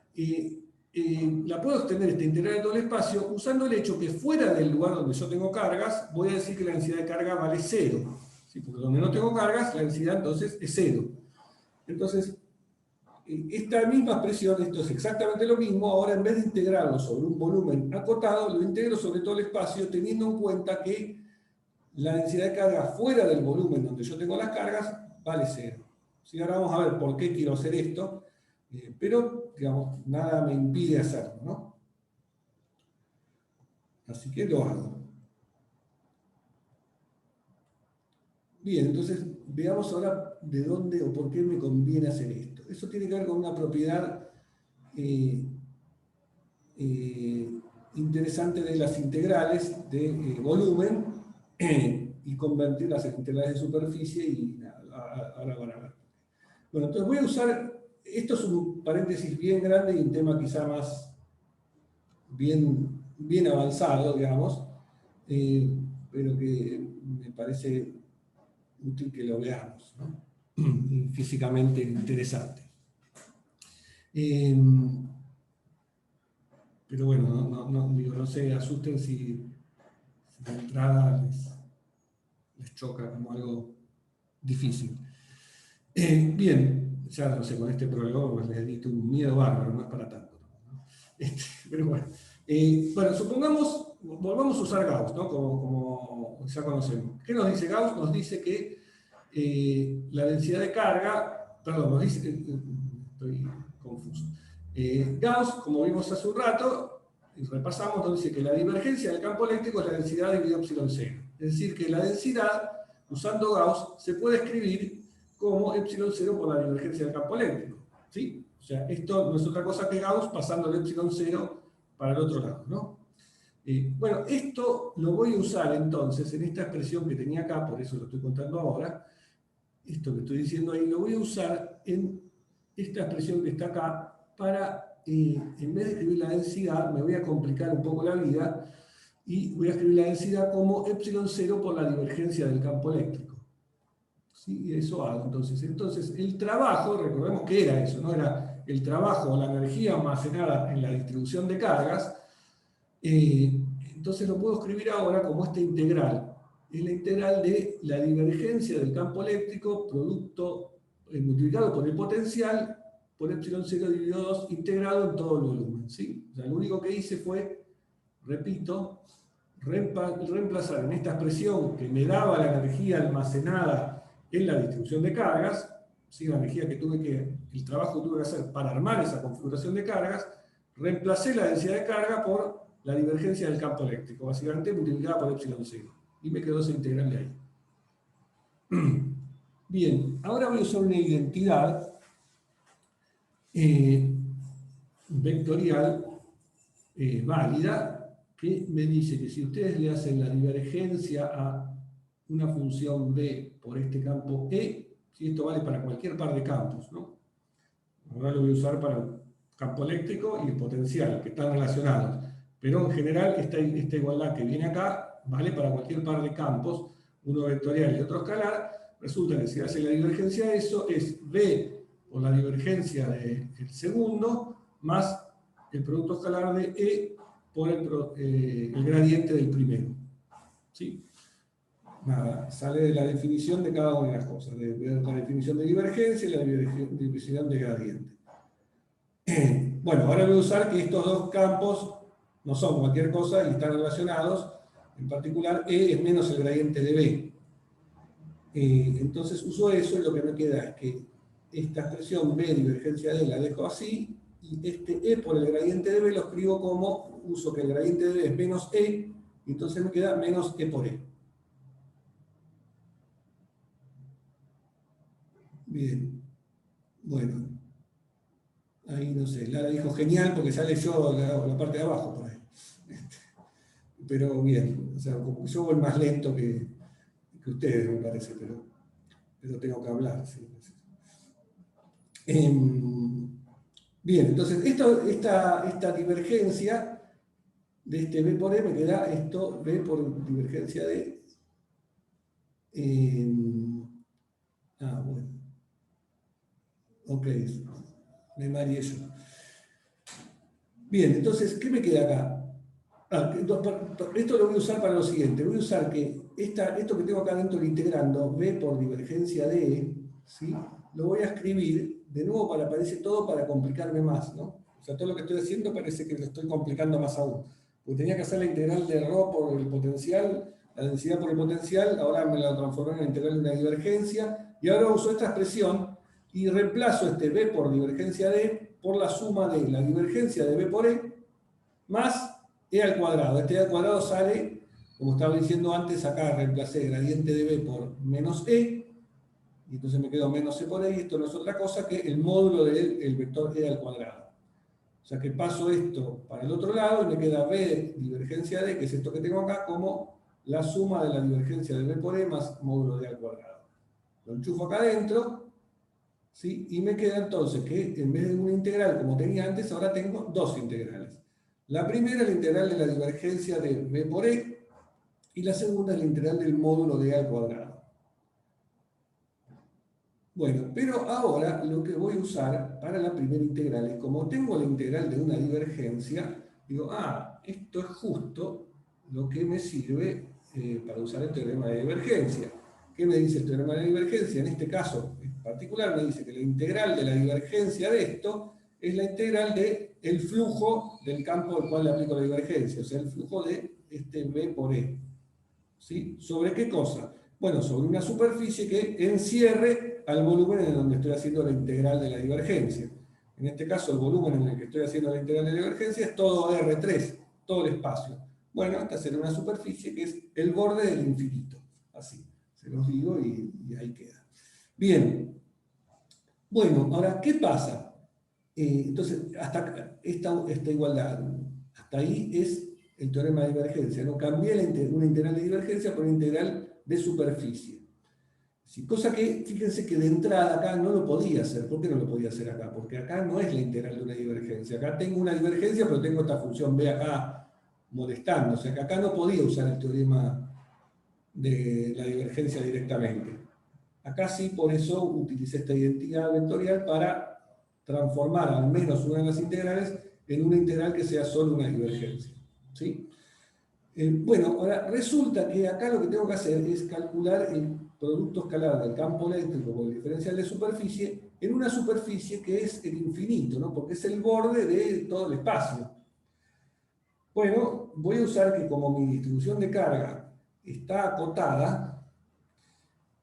la puedo extender esta integral a todo el espacio usando el hecho que fuera del lugar donde yo tengo cargas, voy a decir que la densidad de carga vale 0. ¿Sí? Porque donde no tengo cargas, la densidad entonces es 0. Entonces, esta misma expresión, esto es exactamente lo mismo, ahora en vez de integrarlo sobre un volumen acotado, lo integro sobre todo el espacio, teniendo en cuenta que la densidad de carga fuera del volumen donde yo tengo las cargas vale 0. ¿Sí? Ahora vamos a ver por qué quiero hacer esto, pero, digamos, nada me impide hacerlo, ¿no? Así que lo hago. Bien, entonces veamos ahora de dónde o por qué me conviene hacer esto. Eso tiene que ver con una propiedad interesante de las integrales de volumen y convertirlas en integrales de superficie y ahora van a ver. Bueno, entonces voy a usar, esto es un paréntesis bien grande y un tema quizá más bien avanzado, digamos, pero que me parece útil que lo veamos, ¿no? Físicamente interesante. Pero bueno, no se asusten si de entrada les choca como algo difícil. Bien, ya no sé, con este problema pues les diste un miedo bárbaro, no es para tanto, ¿no? Pero bueno. Bueno, supongamos, volvamos a usar Gauss, ¿no? Como ya conocemos. ¿Qué nos dice Gauss? Nos dice que la densidad de carga, perdón, nos dice, estoy confuso. Gauss, como vimos hace un rato, y repasamos, nos dice que la divergencia del campo eléctrico es la densidad dividido epsilon 0. Es decir, que la densidad, usando Gauss, se puede escribir como epsilon 0 por la divergencia del campo eléctrico. ¿Sí? O sea, esto no es otra cosa que Gauss pasando el epsilon 0 para el otro lado, ¿no? Bueno, esto lo voy a usar entonces en esta expresión que tenía acá, por eso lo estoy contando ahora. Esto que estoy diciendo ahí lo voy a usar en esta expresión que está acá para, en vez de escribir la densidad, me voy a complicar un poco la vida y voy a escribir la densidad como epsilon 0 por la divergencia del campo eléctrico. ¿Sí? Y eso hago. Entonces, el trabajo, recordemos que era eso, ¿no? Era el trabajo o la energía almacenada en la distribución de cargas. Entonces lo puedo escribir ahora como esta integral. Es la integral de la divergencia del campo eléctrico producto multiplicado por el potencial por epsilon 0 dividido 2 integrado en todo el volumen. ¿Sí? O sea, lo único que hice fue, repito, reemplazar en esta expresión que me daba la energía almacenada en la distribución de cargas, ¿sí? La energía que el trabajo que tuve que hacer para armar esa configuración de cargas, reemplacé la densidad de carga por la divergencia del campo eléctrico, básicamente multiplicada por epsilon 0. Y me quedó esa integral de ahí. Bien, ahora voy a usar una identidad vectorial válida que me dice que si ustedes le hacen la divergencia a una función B por este campo E, si esto vale para cualquier par de campos, ¿no? Ahora lo voy a usar para el campo eléctrico y el potencial, que están relacionados. Pero en general esta igualdad que viene acá vale para cualquier par de campos, uno vectorial y otro escalar. Resulta que si hace la divergencia de eso es B por la divergencia del segundo más el producto escalar de E por el gradiente del primero. ¿Sí? Nada, sale de la definición de cada una de las cosas, de la definición de divergencia y la definición de gradiente. Bueno, ahora voy a usar que estos dos campos no son cualquier cosa y están relacionados. En particular, E es menos el gradiente de B. Entonces uso eso y lo que me queda es que esta expresión B divergencia de la dejo así y este E por el gradiente de B lo escribo como uso que el gradiente de B es menos E, y entonces me queda menos E por E. Bien, bueno, ahí no sé, Lara dijo genial porque ya leyó la parte de abajo por ahí. Pero bien, o sea, como que yo voy más lento que ustedes, me parece, pero pero tengo que hablar. ¿Sí? Bien, entonces esta divergencia de este B por E me queda esto, B por divergencia de... bueno. Ok, me mareé yo. Bien, entonces, ¿qué me queda acá? Esto lo voy a usar para lo siguiente. Voy a usar que esto que tengo acá dentro integrando, B por divergencia de E, ¿sí? Lo voy a escribir de nuevo parece todo para complicarme más, ¿no? O sea, todo lo que estoy haciendo parece que lo estoy complicando más aún. Porque tenía que hacer la integral de ρ por el potencial, la densidad por el potencial, ahora me la transformé en la integral de una divergencia, y ahora uso esta expresión y reemplazo este B por divergencia de E por la suma de la divergencia de B por E más E al cuadrado. Este E al cuadrado sale, como estaba diciendo antes, acá reemplacé el gradiente de B por menos E, y entonces me quedo menos E por E, y esto no es otra cosa que el módulo del vector E al cuadrado. O sea que paso esto para el otro lado y me queda B divergencia de E, que es esto que tengo acá, como la suma de la divergencia de B por E más módulo de E al cuadrado. Lo enchufo acá adentro, ¿sí? Y me queda entonces que en vez de una integral como tenía antes, ahora tengo dos integrales. La primera es la integral de la divergencia de B por E, y la segunda es la integral del módulo de E al cuadrado. Bueno, pero ahora lo que voy a usar para la primera integral es, como tengo la integral de una divergencia, digo, esto es justo lo que me sirve para usar el teorema de divergencia. ¿Qué me dice el teorema de divergencia? En este caso en particular me dice que la integral de la divergencia de esto es la integral del flujo del campo al cual le aplico la divergencia, o sea, el flujo de este B por E. ¿Sí? ¿Sobre qué cosa? Bueno, sobre una superficie que encierre al volumen en donde estoy haciendo la integral de la divergencia. En este caso, el volumen en el que estoy haciendo la integral de la divergencia es todo R3, todo el espacio. Bueno, esta será una superficie que es el borde del infinito. Así, se los digo y ahí queda. Bien. Bueno, ahora, ¿qué pasa? Entonces, hasta esta igualdad, hasta ahí es el teorema de divergencia. No cambié una integral de divergencia por una integral de superficie. Sí, cosa que, fíjense que de entrada acá no lo podía hacer. ¿Por qué no lo podía hacer acá? Porque acá no es la integral de una divergencia. Acá tengo una divergencia, pero tengo esta función B acá molestando. O sea que acá no podía usar el teorema de la divergencia directamente. Acá sí, por eso utilicé esta identidad vectorial para transformar al menos una de las integrales en una integral que sea solo una divergencia. ¿Sí? Bueno, ahora resulta que acá lo que tengo que hacer es calcular el producto escalar del campo eléctrico con el diferencial de superficie en una superficie que es el infinito, ¿no? Porque es el borde de todo el espacio. Bueno, voy a usar que como mi distribución de carga está acotada,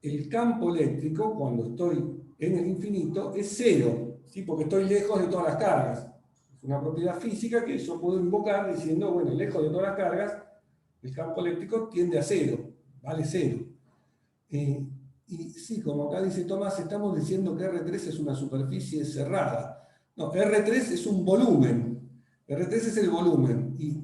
el campo eléctrico, cuando estoy en el infinito, es cero, ¿sí? Porque estoy lejos de todas las cargas. Es una propiedad física que yo puedo invocar diciendo, bueno, lejos de todas las cargas, el campo eléctrico tiende a cero, vale cero. Y sí, como acá dice Tomás, estamos diciendo que R3 es una superficie cerrada. No, R3 es un volumen. R3 es el volumen. Y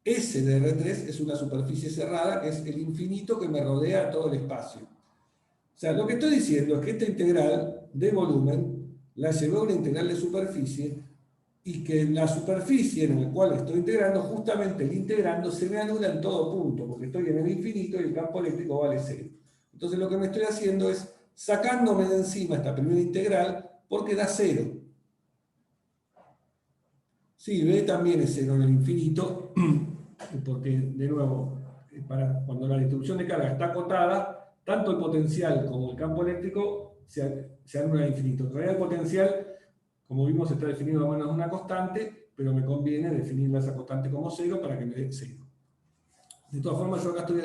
S de R3 es una superficie cerrada, que es el infinito que me rodea todo el espacio. O sea, lo que estoy diciendo es que esta integral de volumen la llevé a una integral de superficie, y que la superficie en la cual estoy integrando, justamente el integrando se me anula en todo punto, porque estoy en el infinito y el campo eléctrico vale cero. Entonces lo que me estoy haciendo es sacándome de encima esta primera integral porque da cero. Sí, B también es cero en el infinito, porque de nuevo, cuando la distribución de carga está acotada, tanto el potencial como el campo eléctrico se anulan al infinito. En realidad el potencial, como vimos, está definido a menos una constante, pero me conviene definir esa constante como cero para que me dé cero. De todas formas, yo acá estoy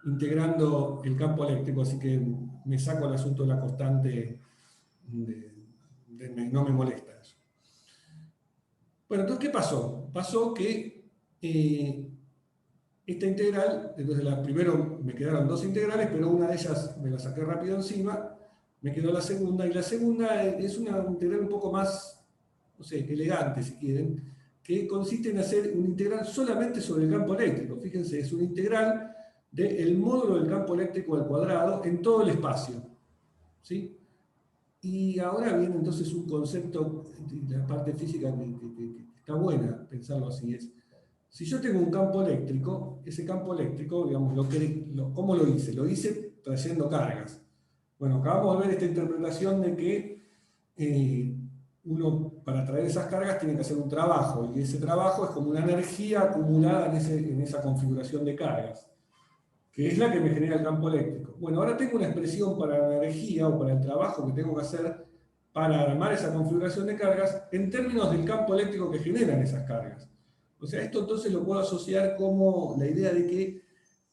integrando el campo eléctrico, así que me saco el asunto de la constante, no me molesta eso. Bueno, entonces, ¿qué pasó? Pasó que esta integral, entonces primero me quedaron dos integrales, pero una de ellas me la saqué rápido encima, me quedó la segunda, y la segunda es una integral un poco más, no sé, elegante si quieren, que consiste en hacer una integral solamente sobre el campo eléctrico. Fíjense, es una integral del módulo del campo eléctrico al cuadrado en todo el espacio. ¿sí? Y ahora viene entonces un concepto, la parte física que está buena pensarlo así, es, si yo tengo un campo eléctrico, ese campo eléctrico, digamos, ¿cómo lo hice? Lo hice trayendo cargas. Bueno, acabamos de ver esta interpretación de que uno para traer esas cargas tiene que hacer un trabajo, y ese trabajo es como una energía acumulada en esa configuración de cargas, que es la que me genera el campo eléctrico. Bueno, ahora tengo una expresión para la energía o para el trabajo que tengo que hacer para armar esa configuración de cargas en términos del campo eléctrico que generan esas cargas. O sea, esto entonces lo puedo asociar como la idea de que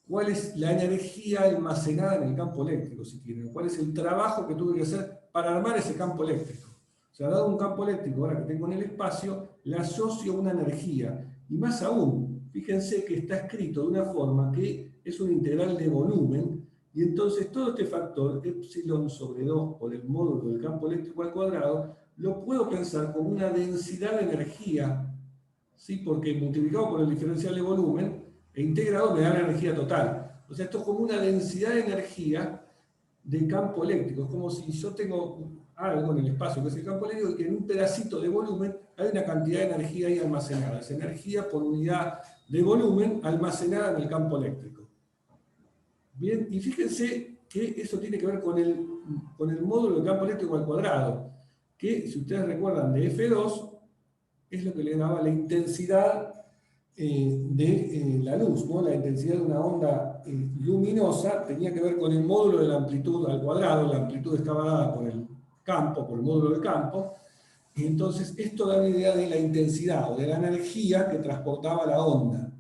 cuál es la energía almacenada en el campo eléctrico, si quieren, cuál es el trabajo que tuve que hacer para armar ese campo eléctrico. O sea, dado un campo eléctrico ahora que tengo en el espacio, le asocio una energía. Y más aún, fíjense que está escrito de una forma que es un integral de volumen, y entonces todo este factor, epsilon sobre 2 por el módulo del campo eléctrico al cuadrado, lo puedo pensar como una densidad de energía, ¿sí? Porque multiplicado por el diferencial de volumen e integrado me da la energía total. O sea, esto es como una densidad de energía de campo eléctrico. Es como si yo tengo algo en el espacio que es el campo eléctrico y que en un pedacito de volumen hay una cantidad de energía ahí almacenada. Es energía por unidad de volumen almacenada en el campo eléctrico. Bien, y fíjense que eso tiene que ver con el módulo de campo eléctrico al cuadrado, que si ustedes recuerdan de F2, es lo que le daba la intensidad de la luz, ¿no? La intensidad de una onda luminosa tenía que ver con el módulo de la amplitud al cuadrado. La amplitud estaba dada por el campo, por el módulo del campo, y entonces esto da una idea de la intensidad o de la energía que transportaba la onda.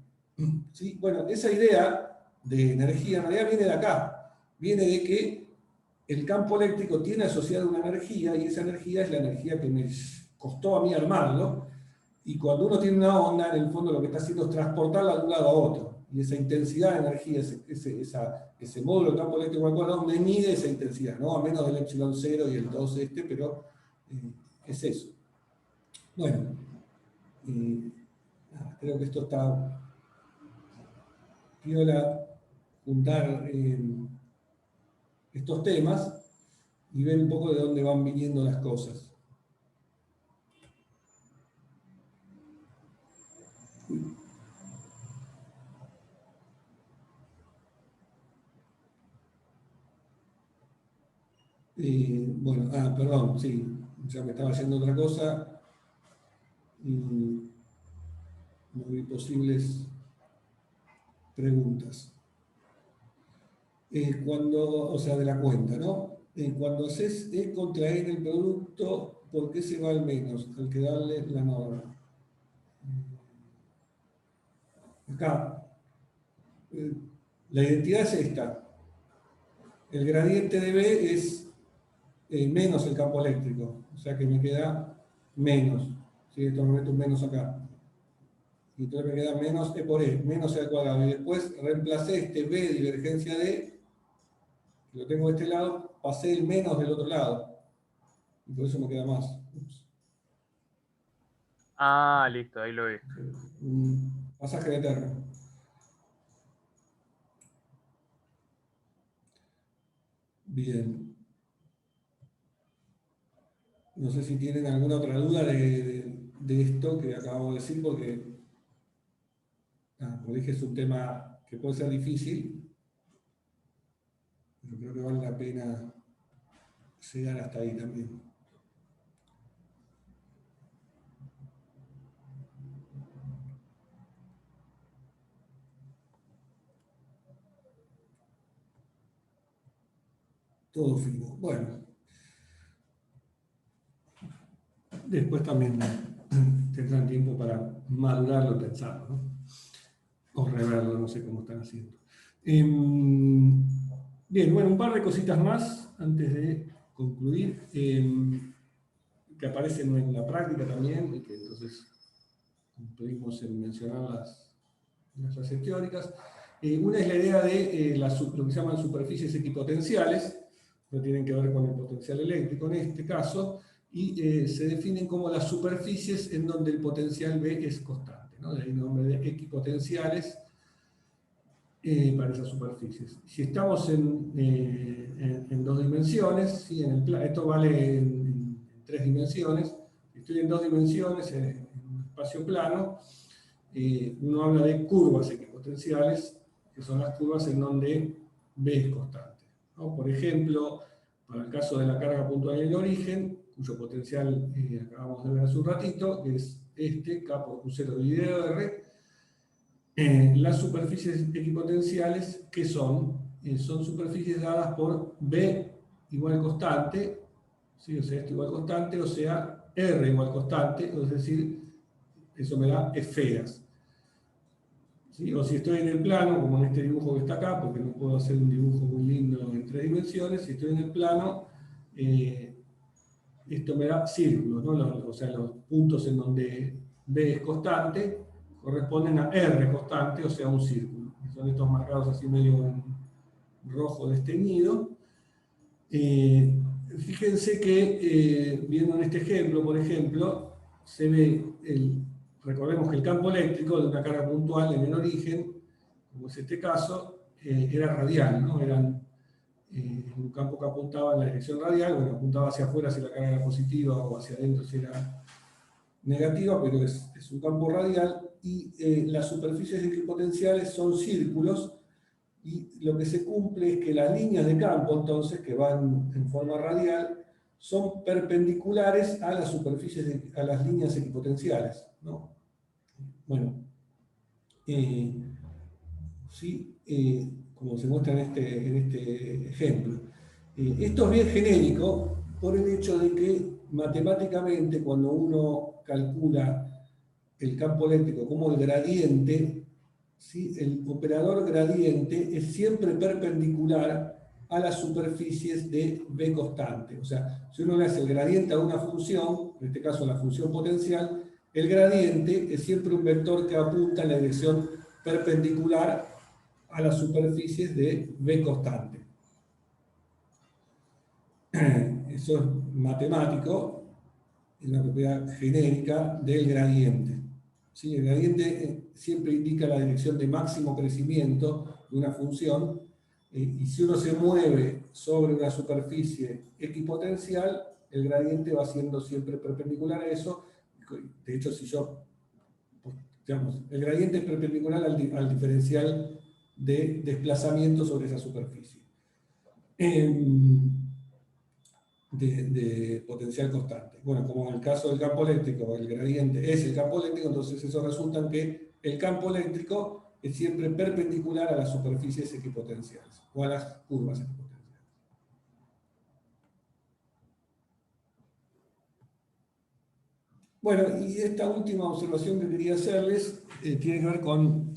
¿Sí? Bueno, esa idea de energía en realidad viene de acá, viene de que el campo eléctrico tiene asociada una energía, y esa energía es la energía que me costó a mí armarlo. Y cuando uno tiene una onda, en el fondo lo que está haciendo es transportarla de un lado a otro. Y esa intensidad de energía, ese módulo de campo eléctrico al cuadrado, me mide esa intensidad, ¿no? A menos del epsilon 0 y el 2 pero es eso. Bueno, creo que esto está piola juntar estos temas y ver un poco de dónde van viniendo las cosas. Bueno, perdón, sí, ya me estaba haciendo otra cosa y no vi posibles preguntas. O sea, de la cuenta, ¿no? Cuando haces E contra E en el producto, ¿por qué se va al menos? Al que darle la norma. Acá, la identidad es esta. El gradiente de B es menos el campo eléctrico, o sea que me queda menos. ¿Sí? Esto me meto un menos acá. Y entonces me queda menos E por E, menos E al cuadrado. Y después reemplacé este B de divergencia de, lo tengo de este lado, pasé el menos del otro lado. Y por eso me queda más. Ups. Ah, listo, ahí lo vi. Un pasaje de termo. Bien. No sé si tienen alguna otra duda de esto que acabo de decir, porque, como dije, es un tema que puede ser difícil, pero creo que vale la pena llegar hasta ahí también. Todo fino. Bueno. Después también tendrán tiempo para madurarlo y pensarlo, ¿no? O reverlo, no sé cómo están haciendo. Bien, bueno, un par de cositas más antes de concluir, que aparecen en la práctica también, y que entonces cumplimos en mencionar las clases teóricas. Una es la idea de lo que se llaman superficies equipotenciales, que tienen que ver con el potencial eléctrico en este caso, y se definen como las superficies en donde el potencial B es constante, ¿no? De ahí el nombre de equipotenciales para esas superficies. Si estamos en 2D 2 dimensiones, ¿sí? Esto vale en 3 dimensiones. Estoy en 2 dimensiones, en un espacio plano. Uno habla de curvas equipotenciales, que son las curvas en donde B es constante, ¿no? Por ejemplo, para el caso de la carga puntual en el origen, cuyo potencial acabamos de ver hace un ratito, que es este, K por Q0 dividido R, las superficies equipotenciales, que son superficies dadas por B igual constante, ¿sí? O sea, esto igual constante, o sea, R igual constante, es decir, eso me da esferas. ¿Sí? O si estoy en el plano, como en este dibujo que está acá, porque no puedo hacer un dibujo muy lindo en 3 dimensiones, si estoy en el plano, esto me da círculos, ¿no? O sea, los puntos en donde B es constante corresponden a R constante, o sea, un círculo. Son estos marcados así medio en rojo desteñido. Fíjense que, viendo en este ejemplo, por ejemplo, se ve, recordemos que el campo eléctrico de una carga puntual en el origen, como es este caso, era radial, ¿no? Eran un campo que apuntaba en la dirección radial, bueno, apuntaba hacia afuera si la carga era positiva o hacia adentro si era negativa, pero es un campo radial, y las superficies equipotenciales son círculos, y lo que se cumple es que las líneas de campo, entonces, que van en forma radial, son perpendiculares a las superficies, a las líneas equipotenciales, ¿no? Bueno, ¿sí? Como se muestra en este ejemplo. Esto es bien genérico por el hecho de que matemáticamente, cuando uno calcula el campo eléctrico como el gradiente, ¿sí? El operador gradiente es siempre perpendicular a las superficies de B constante. O sea, si uno le hace el gradiente a una función, en este caso la función potencial, el gradiente es siempre un vector que apunta en la dirección perpendicular a las superficies de B constante. Eso es matemático, es una propiedad genérica del gradiente. ¿Sí? El gradiente siempre indica la dirección de máximo crecimiento de una función, y si uno se mueve sobre una superficie equipotencial, el gradiente va siendo siempre perpendicular a eso. De hecho, si yo, digamos, el gradiente es perpendicular al diferencial de desplazamiento sobre esa superficie. De potencial constante. Bueno, como en el caso del campo eléctrico, el gradiente es el campo eléctrico, entonces eso resulta en que el campo eléctrico es siempre perpendicular a las superficies equipotenciales, o a las curvas equipotenciales. Bueno, y esta última observación que quería hacerles tiene que ver con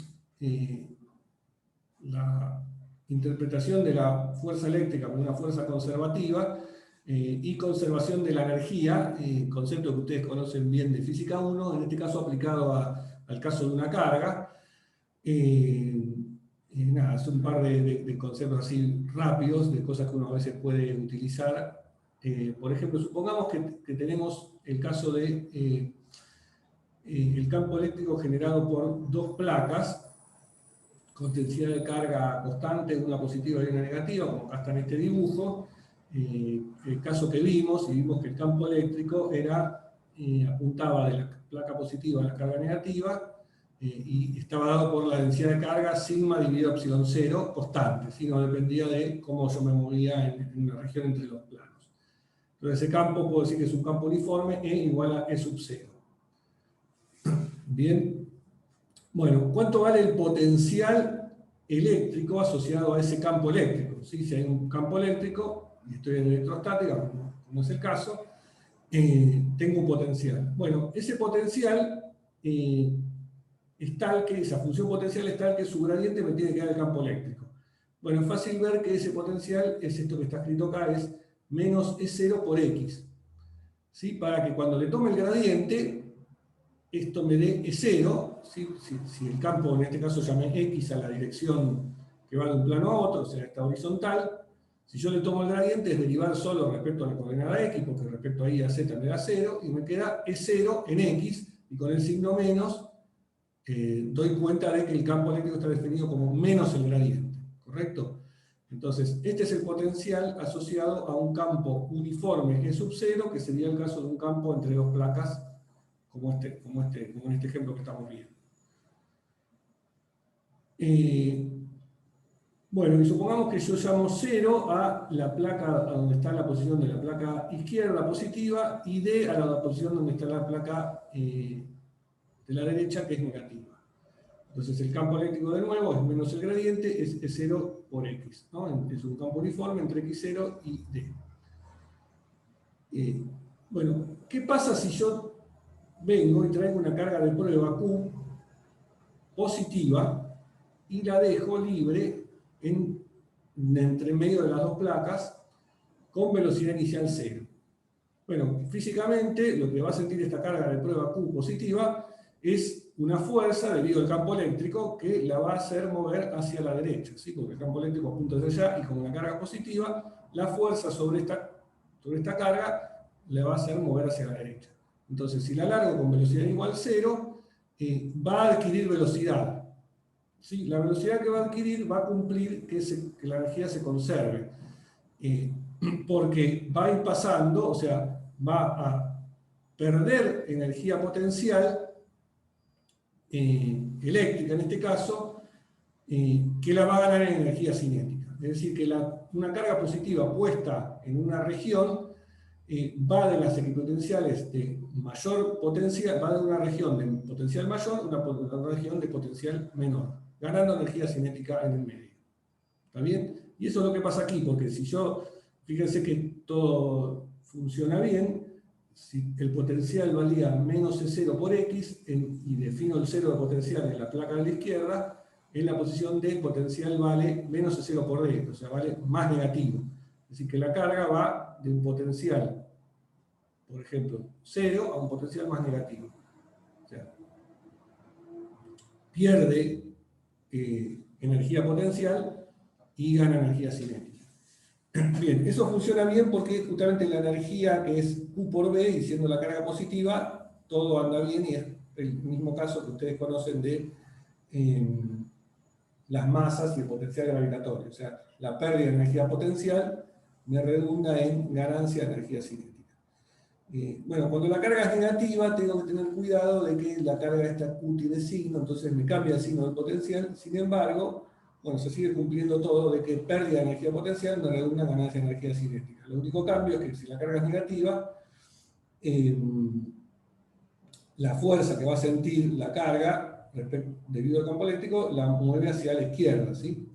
la interpretación de la fuerza eléctrica como una fuerza conservativa, y conservación de la energía, concepto que ustedes conocen bien de Física 1, en este caso aplicado al caso de una carga. Nada, es un par de conceptos así rápidos, de cosas que uno a veces puede utilizar. Por ejemplo, supongamos que tenemos el caso de el campo eléctrico generado por 2 placas, con densidad de carga constante, una positiva y una negativa, como acá está en este dibujo. El caso que vimos, y vimos que el campo eléctrico apuntaba de la placa positiva a la carga negativa, y estaba dado por la densidad de carga sigma dividido epsilon 0 constante, ¿sí? No dependía de cómo yo me movía en una región entre los planos. Entonces ese campo puedo decir que es un campo uniforme, E igual a E sub 0. Bien. Bueno, ¿cuánto vale el potencial eléctrico asociado a ese campo eléctrico? ¿Sí? Si hay un campo eléctrico, y estoy en electrostática, como es el caso, tengo un potencial. Bueno, ese potencial es tal que, esa función potencial es tal que su gradiente me tiene que dar el campo eléctrico. Bueno, es fácil ver que ese potencial es esto que está escrito acá, es menos E0 por X. ¿Sí? Para que cuando le tome el gradiente, esto me dé E0, ¿sí? Si el campo en este caso llame X a la dirección que va de un plano a otro, o sea, está horizontal, si yo le tomo el gradiente es derivar solo respecto a la coordenada X, porque respecto a Y a Z me da 0, y me queda E0 en X, y con el signo menos doy cuenta de que el campo eléctrico está definido como menos el gradiente, ¿correcto? Entonces, este es el potencial asociado a un campo uniforme G sub 0, que sería el caso de un campo entre dos placas, como en este ejemplo que estamos viendo. Bueno, y supongamos que yo llamo 0 a la placa, a donde está la posición de la placa izquierda positiva, y D a la posición donde está la placa de la derecha, que es negativa. Entonces el campo eléctrico de nuevo es menos el gradiente, es 0 por X, ¿no? Es un campo uniforme entre X0 y D. Bueno, ¿qué pasa si yo vengo y traigo una carga de prueba Q positiva y la dejo libre entre medio de las dos placas con velocidad inicial 0? Bueno, físicamente lo que va a sentir esta carga de prueba Q positiva es una fuerza debido al campo eléctrico que la va a hacer mover hacia la derecha, ¿sí? Porque el campo eléctrico apunta hacia allá y con una carga positiva, la fuerza sobre esta carga la va a hacer mover hacia la derecha. Entonces, si la largo con velocidad igual 0, va a adquirir velocidad. ¿Sí? La velocidad que va a adquirir va a cumplir que la energía se conserve. Porque va a ir pasando, o sea, va a perder energía potencial eléctrica en este caso, que la va a ganar en energía cinética. Es decir, que una carga positiva puesta en una región va de las equipotenciales de mayor potencial, va de una región de potencial mayor a una región de potencial menor, ganando energía cinética en el medio. ¿Está bien? Y eso es lo que pasa aquí, porque si yo, fíjense que todo funciona bien, si el potencial valía menos E0 por X, y defino el 0 de potencial en la placa de la izquierda, en la posición D potencial vale menos E0 por D, o sea, vale más negativo. Es decir, que la carga va de un potencial, por ejemplo, 0 a un potencial más negativo. O sea, pierde energía potencial y gana energía cinética. Bien, eso funciona bien porque justamente la energía que es Q por B, y siendo la carga positiva, todo anda bien, y es el mismo caso que ustedes conocen de las masas y el potencial gravitatorio. O sea, la pérdida de energía potencial me redunda en ganancia de energía cinética. Bueno, cuando la carga es negativa, tengo que tener cuidado de que la carga esta Q tiene signo, entonces me cambia el signo del potencial. Sin embargo, bueno, se sigue cumpliendo todo de que pérdida de energía potencial no redunda en ganancia de energía cinética. El único cambio es que si la carga es negativa, la fuerza que va a sentir la carga debido al campo eléctrico la mueve hacia la izquierda, ¿sí?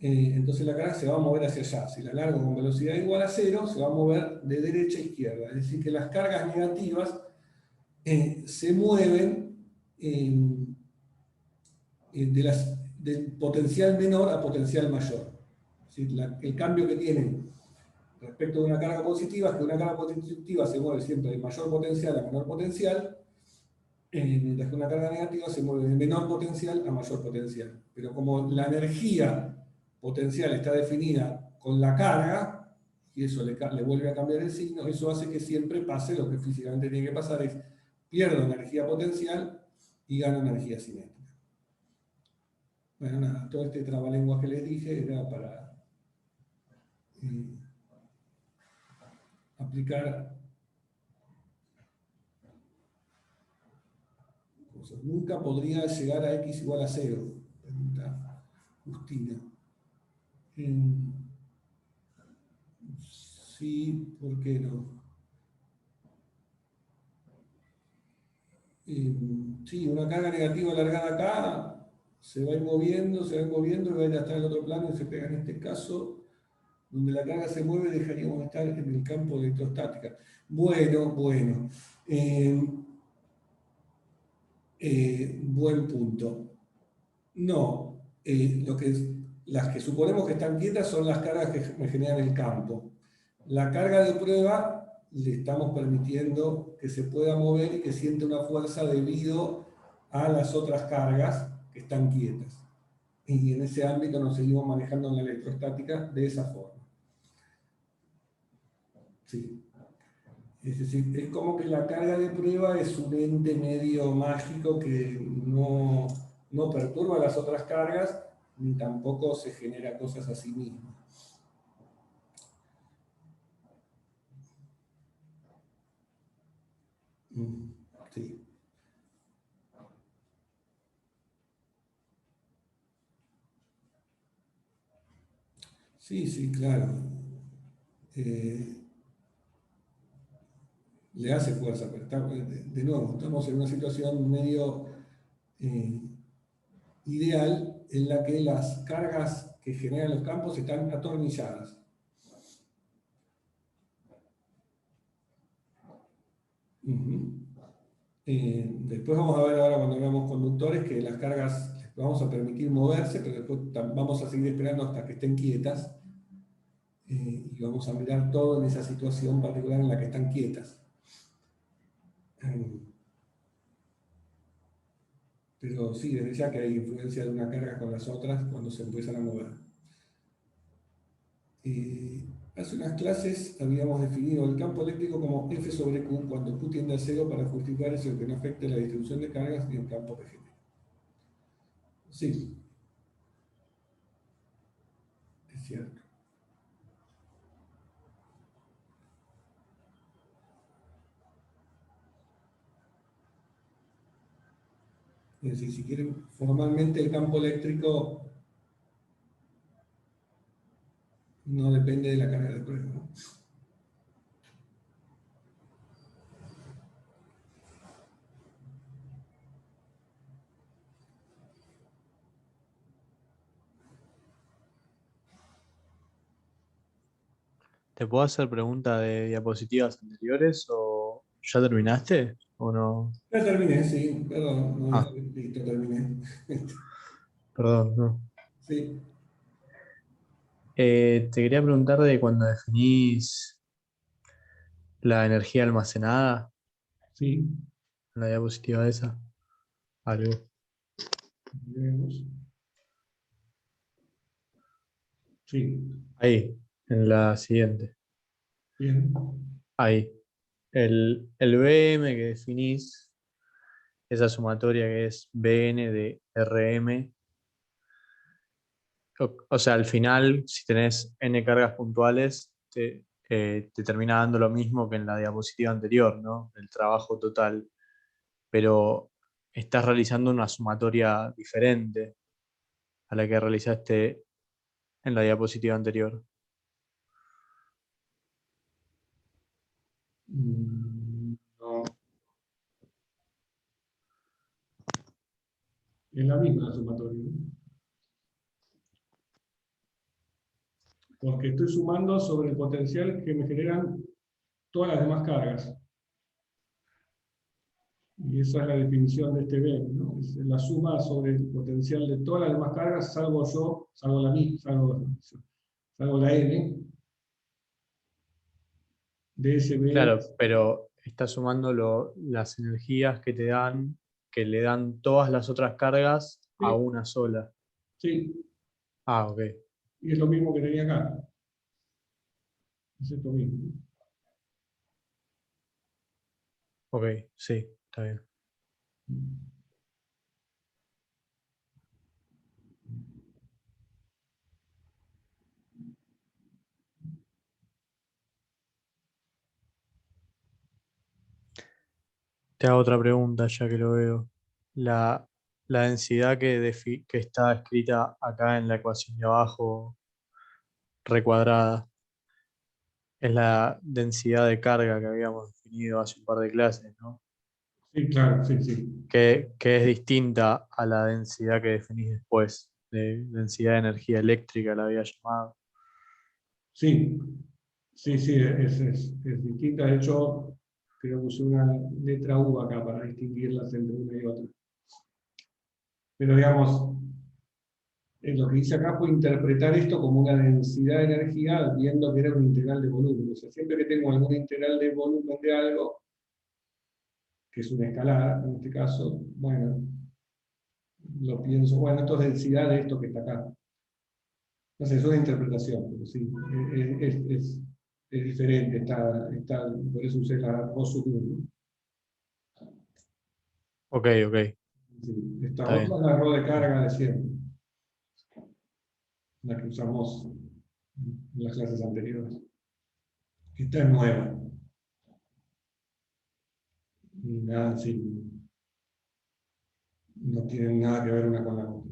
Entonces la carga se va a mover hacia allá. Si la largo con velocidad igual a 0, se va a mover de derecha a izquierda. Es decir, que las cargas negativas se mueven del potencial menor a potencial mayor. ¿Sí? El cambio que tienen respecto de una carga positiva es que una carga positiva se mueve siempre de mayor potencial a menor potencial, mientras que una carga negativa se mueve de menor potencial a mayor potencial. Pero como la energía potencial está definida con la carga, y eso le vuelve a cambiar el signo, eso hace que siempre pase lo que físicamente tiene que pasar, es pierdo energía potencial y gano energía cinética. Bueno, nada, todo este trabalenguas que les dije era para aplicar cosas. Nunca podría llegar a X igual a 0, pregunta Justina. Sí, ¿por qué no? Sí, una carga negativa alargada acá se va a ir moviendo, y va a ir hasta el otro plano y se pega en este caso, donde la carga se mueve, dejaríamos de estar en el campo de electrostática. Bueno. Buen punto. No, las que suponemos que están quietas son las cargas que me generan el campo. La carga de prueba le estamos permitiendo que se pueda mover y que siente una fuerza debido a las otras cargas que están quietas. Y en ese ámbito nos seguimos manejando en la electrostática de esa forma. Sí. Es decir, es como que la carga de prueba es un ente medio mágico que no perturba las otras cargas, ni tampoco se genera cosas a sí mismo. Sí. Sí, sí, claro. Eh, Le hace fuerza, pero de nuevo, estamos en una situación medio eh, ideal en la que las cargas que generan los campos están atornilladas. Ujú. Después vamos a ver ahora cuando veamos conductores que las cargas les vamos a permitir moverse, pero después vamos a seguir esperando hasta que estén quietas y vamos a mirar todo en esa situación particular en la que están quietas. Pero sí, desde ya que hay influencia de una carga con las otras cuando se empiezan a mover. Hace unas clases habíamos definido el campo eléctrico como F sobre Q cuando Q tiende a cero para justificar eso que no afecte la distribución de cargas ni el campo PGT. Sí, es cierto. Es decir, si quieren, formalmente el campo eléctrico no depende de la carga de prueba, ¿no? ¿Te puedo hacer preguntas de diapositivas anteriores o ya terminaste o no? Ya terminé, sí, perdón, no, Ah, listo, terminé. perdón, no. Sí. Te quería preguntar de cuando definís la energía almacenada Sí, en la diapositiva esa. Algo. veremos. Sí, Ahí, en la siguiente. bien. Ahí. El BM que definís, esa sumatoria que es BN de RM. O sea, al final, si tenés N cargas puntuales, te termina dando lo mismo que en la diapositiva anterior, ¿no? El trabajo total. Pero estás realizando una sumatoria diferente a la que realizaste en la diapositiva anterior. No, es la misma sumatoria, ¿no? Porque estoy sumando sobre el potencial que me generan todas las demás cargas. Y esa es la definición de este B, ¿no? Es la suma sobre el potencial de todas las demás cargas, salvo yo, salvo la mí, salvo la N, de ese B. Claro, pero estás sumando las energías que te dan, que le dan todas las otras cargas a Sí, una sola. sí, Ah, ok. y es lo mismo que tenía acá. Es esto mismo. Ok, sí, está bien. Te hago otra pregunta ya que lo veo. La, la densidad que está escrita acá en la ecuación de abajo, recuadrada, es la densidad de carga que habíamos definido hace un par de clases, ¿no? Sí, claro, sí, sí. Que es distinta a la densidad que definís después, de densidad de energía eléctrica la había llamado. Sí, sí, sí, es distinta. De hecho, creo que usé una letra U acá para distinguirlas entre una y otra. Pero digamos, lo que hice acá fue interpretar esto como una densidad de energía, viendo que era un integral de volumen. O sea, siempre que tengo algún integral de volumen de algo, que es una escalar en este caso, bueno, lo pienso, bueno, esto es densidad de esto que está acá. Entonces, es una interpretación, pero sí, es diferente, por eso usé la Rho sub U, ¿no? Ok, ok, Sí, esta está otra bien. es la Rho de carga de siempre, la que usamos en las clases anteriores. Esta es nueva. y nada, sí, no tienen nada que ver una con la otra.